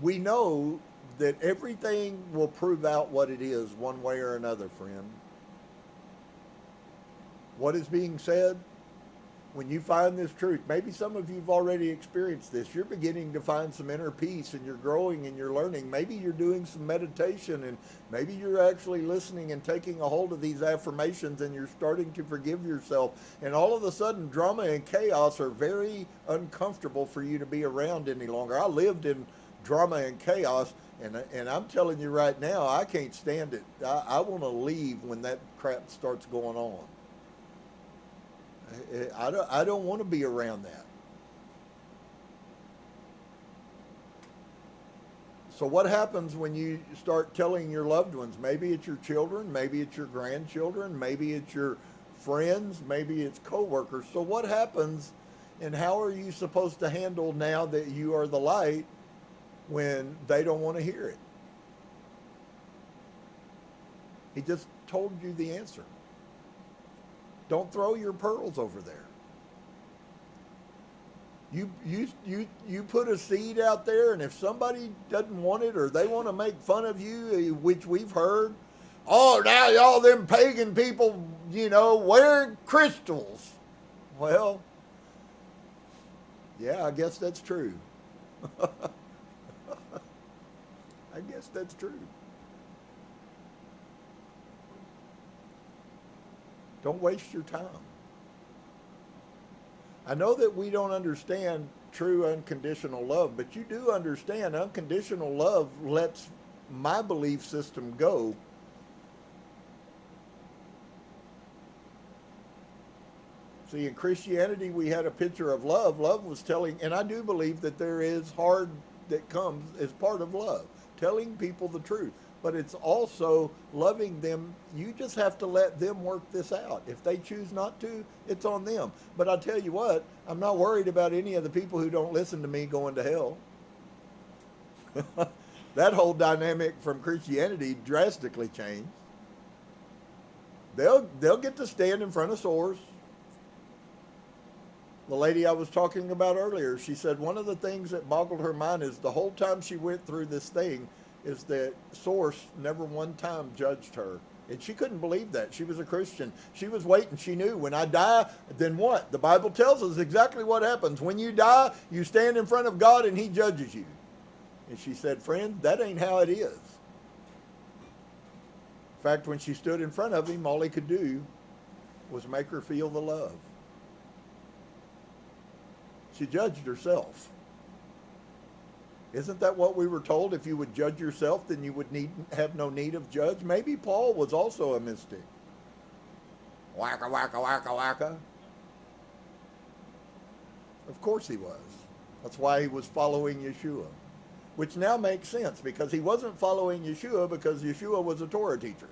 we know that everything will prove out what it is one way or another, friend. What is being said? When you find this truth, maybe some of you have already experienced this. You're beginning to find some inner peace and you're growing and you're learning. Maybe you're doing some meditation and maybe you're actually listening and taking a hold of these affirmations and you're starting to forgive yourself. And all of a sudden, drama and chaos are very uncomfortable for you to be around any longer. I lived in drama and chaos, and I'm telling you right now, I can't stand it. I want to leave when that crap starts going on. I don't want to be around that. So what happens when you start telling your loved ones? Maybe it's your children, maybe it's your grandchildren, maybe it's your friends, maybe it's coworkers. So what happens, and how are you supposed to handle now that you are the light when they don't want to hear it? He just told you the answer. Don't throw your pearls over there. You put a seed out there, and if somebody doesn't want it or they want to make fun of you, which we've heard, oh, now y'all them pagan people, wearing crystals. Well, yeah, I guess that's true. I guess that's true. Don't waste your time. I know that we don't understand true unconditional love, but you do understand unconditional love lets my belief system go. See, in Christianity, we had a picture of love. Love was telling, and I do believe that there is hard that comes as part of love, telling people the truth. but it's also loving them. You just have to let them work this out. If they choose not to, it's on them. But I'll tell you what, I'm not worried about any of the people who don't listen to me going to hell. That whole dynamic from Christianity drastically changed. They'll get to stand in front of source. The lady I was talking about earlier, she said one of the things that boggled her mind is the whole time she went through this thing is that source never one time judged her. And she couldn't believe that. She was a Christian. She was waiting. She knew when I die, then what? The Bible tells us exactly what happens. When you die, you stand in front of God and he judges you. And she said, friend, that ain't how it is. In fact, when she stood in front of him, all he could do was make her feel the love. She judged herself. Isn't that what we were told? If you would judge yourself, then you would have no need of judge. Maybe Paul was also a mystic. Wacka, wacka, wacka, wacka. Of course he was. That's why he was following Yeshua. Which now makes sense, because he wasn't following Yeshua because Yeshua was a Torah teacher.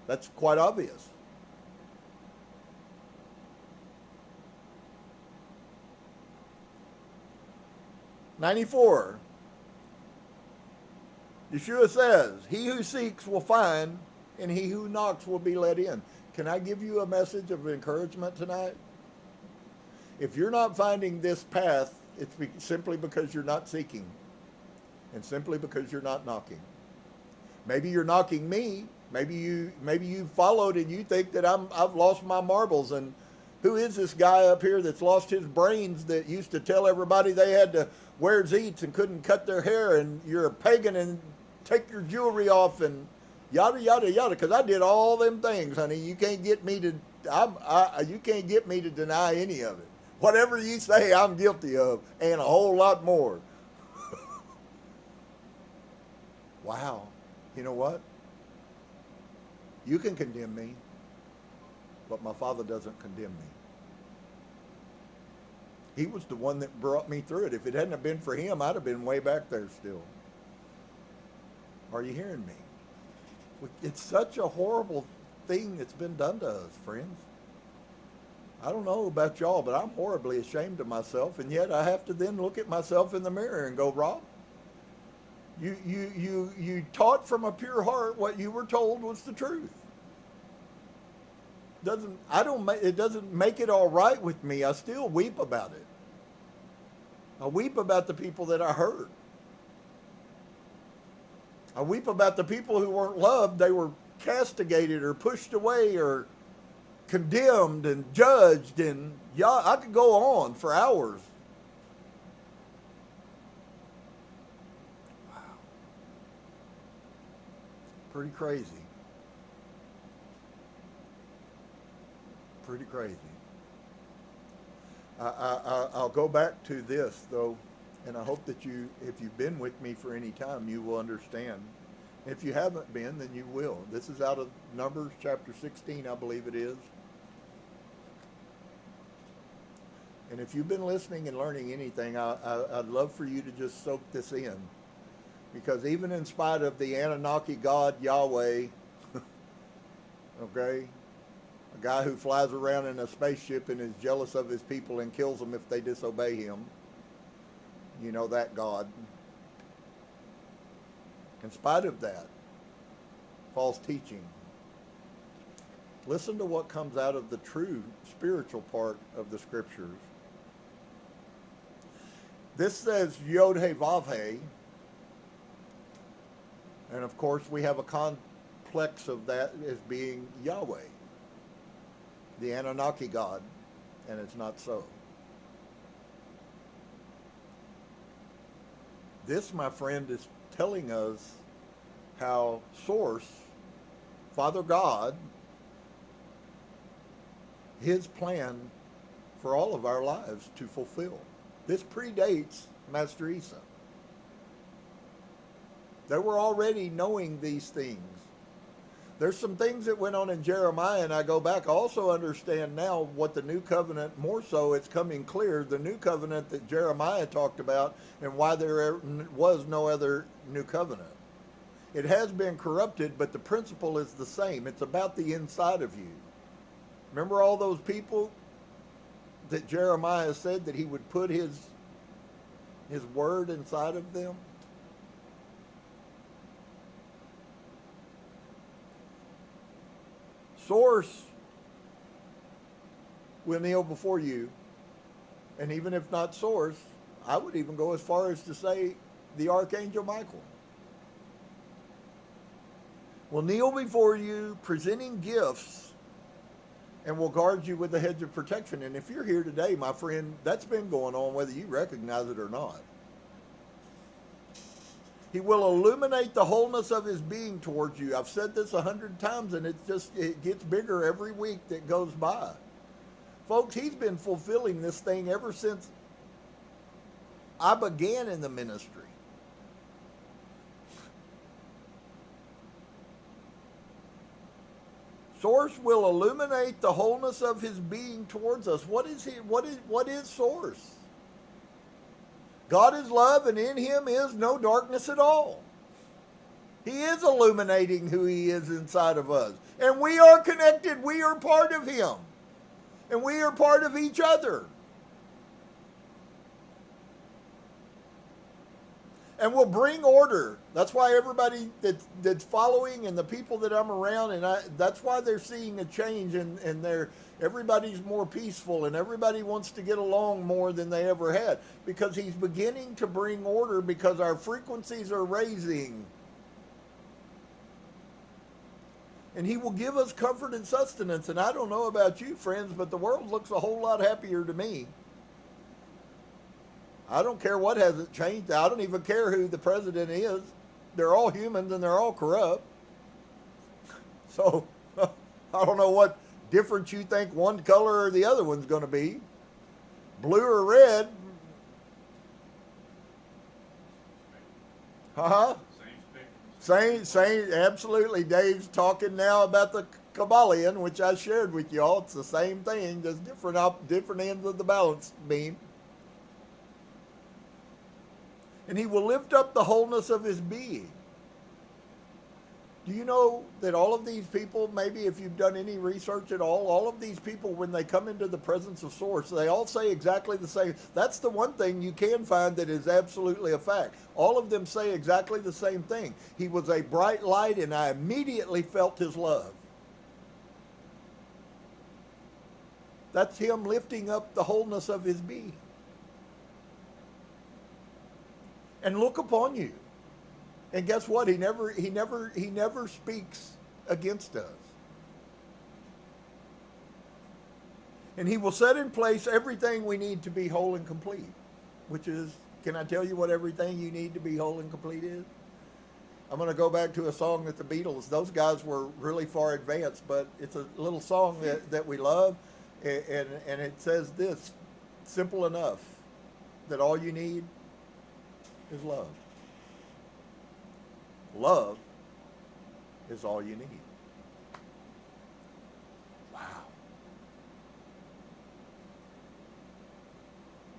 That's quite obvious. "94. Yeshua says, he who seeks will find, and he who knocks will be let in. Can I give you a message of encouragement tonight? If you're not finding this path, it's simply because you're not seeking, and simply because you're not knocking. Maybe you're knocking me. Maybe you followed and you think that I've lost my marbles, and who is this guy up here that's lost his brains that used to tell everybody they had to wear zeets and couldn't cut their hair, and you're a pagan and take your jewelry off and yada yada yada? Because I did all them things, honey. You can't get me to deny any of it. Whatever you say, I'm guilty of, and a whole lot more. Wow. You know what? You can condemn me, but my Father doesn't condemn me. He was the one that brought me through it. If it hadn't have been for him, I'd have been way back there still. Are you hearing me? It's such a horrible thing that's been done to us, friends. I don't know about y'all, but I'm horribly ashamed of myself, and yet I have to then look at myself in the mirror and go, Rob, you taught from a pure heart what you were told was the truth. It doesn't make it all right with me. I still weep about it. I weep about the people that I hurt. I weep about the people who weren't loved. They were castigated or pushed away or condemned and judged, and I could go on for hours. Wow. Pretty crazy. Pretty crazy. I'll go back to this, though, and I hope that if you've been with me for any time, you will understand. If you haven't been, then you will. This is out of Numbers chapter 16, I believe it is. And if you've been listening and learning anything, I'd love for you to just soak this in. Because even in spite of the Anunnaki God, Yahweh, okay, a guy who flies around in a spaceship and is jealous of his people and kills them if they disobey him, you know, that God. In spite of that, false teaching, listen to what comes out of the true spiritual part of the scriptures. This says Yod He Vav He, and of course we have a complex of that as being Yahweh, the Anunnaki God, and it's not so. This, my friend, is telling us how Source, Father God, his plan for all of our lives to fulfill. This predates Master Isa. They were already knowing these things. There's some things that went on in Jeremiah, and I go back, I also understand now what the new covenant, more so it's coming clear, the new covenant that Jeremiah talked about and why there was no other new covenant. It has been corrupted, but the principle is the same. It's about the inside of you. Remember all those people that Jeremiah said that he would put his word inside of them? Source will kneel before you, and even if not source, I would even go as far as to say the Archangel Michael will kneel before you, presenting gifts, and will guard you with a hedge of protection. And if you're here today, my friend, that's been going on whether you recognize it or not. He will illuminate the wholeness of his being towards you. I've said this 100 times, and it gets bigger every week that goes by. Folks, he's been fulfilling this thing ever since I began in the ministry. Source will illuminate the wholeness of his being towards us. What is source? God is love, and in him is no darkness at all. He is illuminating who he is inside of us. And we are connected. We are part of him. And we are part of each other. And we'll bring order. That's why everybody that's following and the people that I'm around, and that's why they're seeing a change, and everybody's more peaceful, and everybody wants to get along more than they ever had, because he's beginning to bring order, because our frequencies are raising. And he will give us comfort and sustenance. And I don't know about you, friends, but the world looks a whole lot happier to me. I don't care what hasn't changed. I don't even care who the president is. They're all humans and they're all corrupt. So I don't know what difference you think one color or the other one's going to be. Blue or red. Same, absolutely. Dave's talking now about the Kabbalion, which I shared with y'all. It's the same thing, just different ends of the balance beam. And he will lift up the wholeness of his being. Do you know that all of these people, maybe if you've done any research at all of these people, when they come into the presence of Source, they all say exactly the same. That's the one thing you can find that is absolutely a fact. All of them say exactly the same thing. He was a bright light, and I immediately felt his love. That's him lifting up the wholeness of his being. And look upon you. And guess what? He never speaks against us. And he will set in place everything we need to be whole and complete. Which is, can I tell you what everything you need to be whole and complete is? I'm going to go back to a song that the Beatles, those guys were really far advanced, but it's a little song that we love. And it says this, simple enough, that all you need is love. Love is all you need. Wow.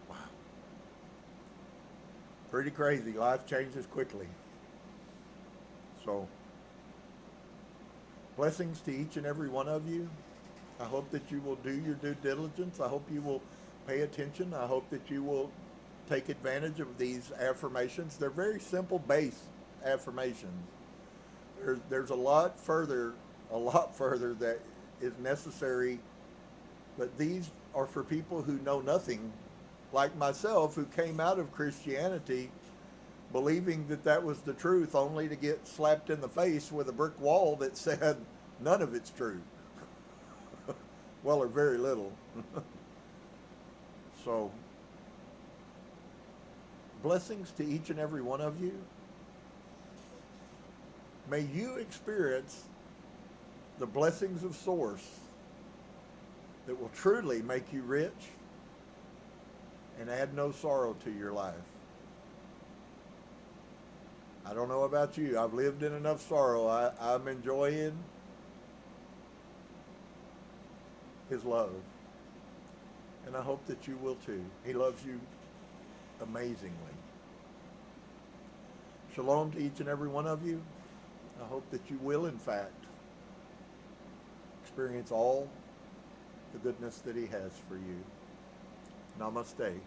Wow. Pretty crazy. Life changes quickly. So, blessings to each and every one of you. I hope that you will do your due diligence. I hope you will pay attention. I hope that you will take advantage of these affirmations. They're very simple base affirmations. There's a lot further that is necessary, but these are for people who know nothing, like myself, who came out of Christianity believing that was the truth, only to get slapped in the face with a brick wall that said none of it's true. Well, or very little. So, blessings to each and every one of you. May you experience the blessings of Source that will truly make you rich and add no sorrow to your life. I don't know about you. I've lived in enough sorrow. I'm enjoying his love. And I hope that you will too. He loves you amazingly. Shalom to each and every one of you. I hope that you will, in fact, experience all the goodness that He has for you. Namaste.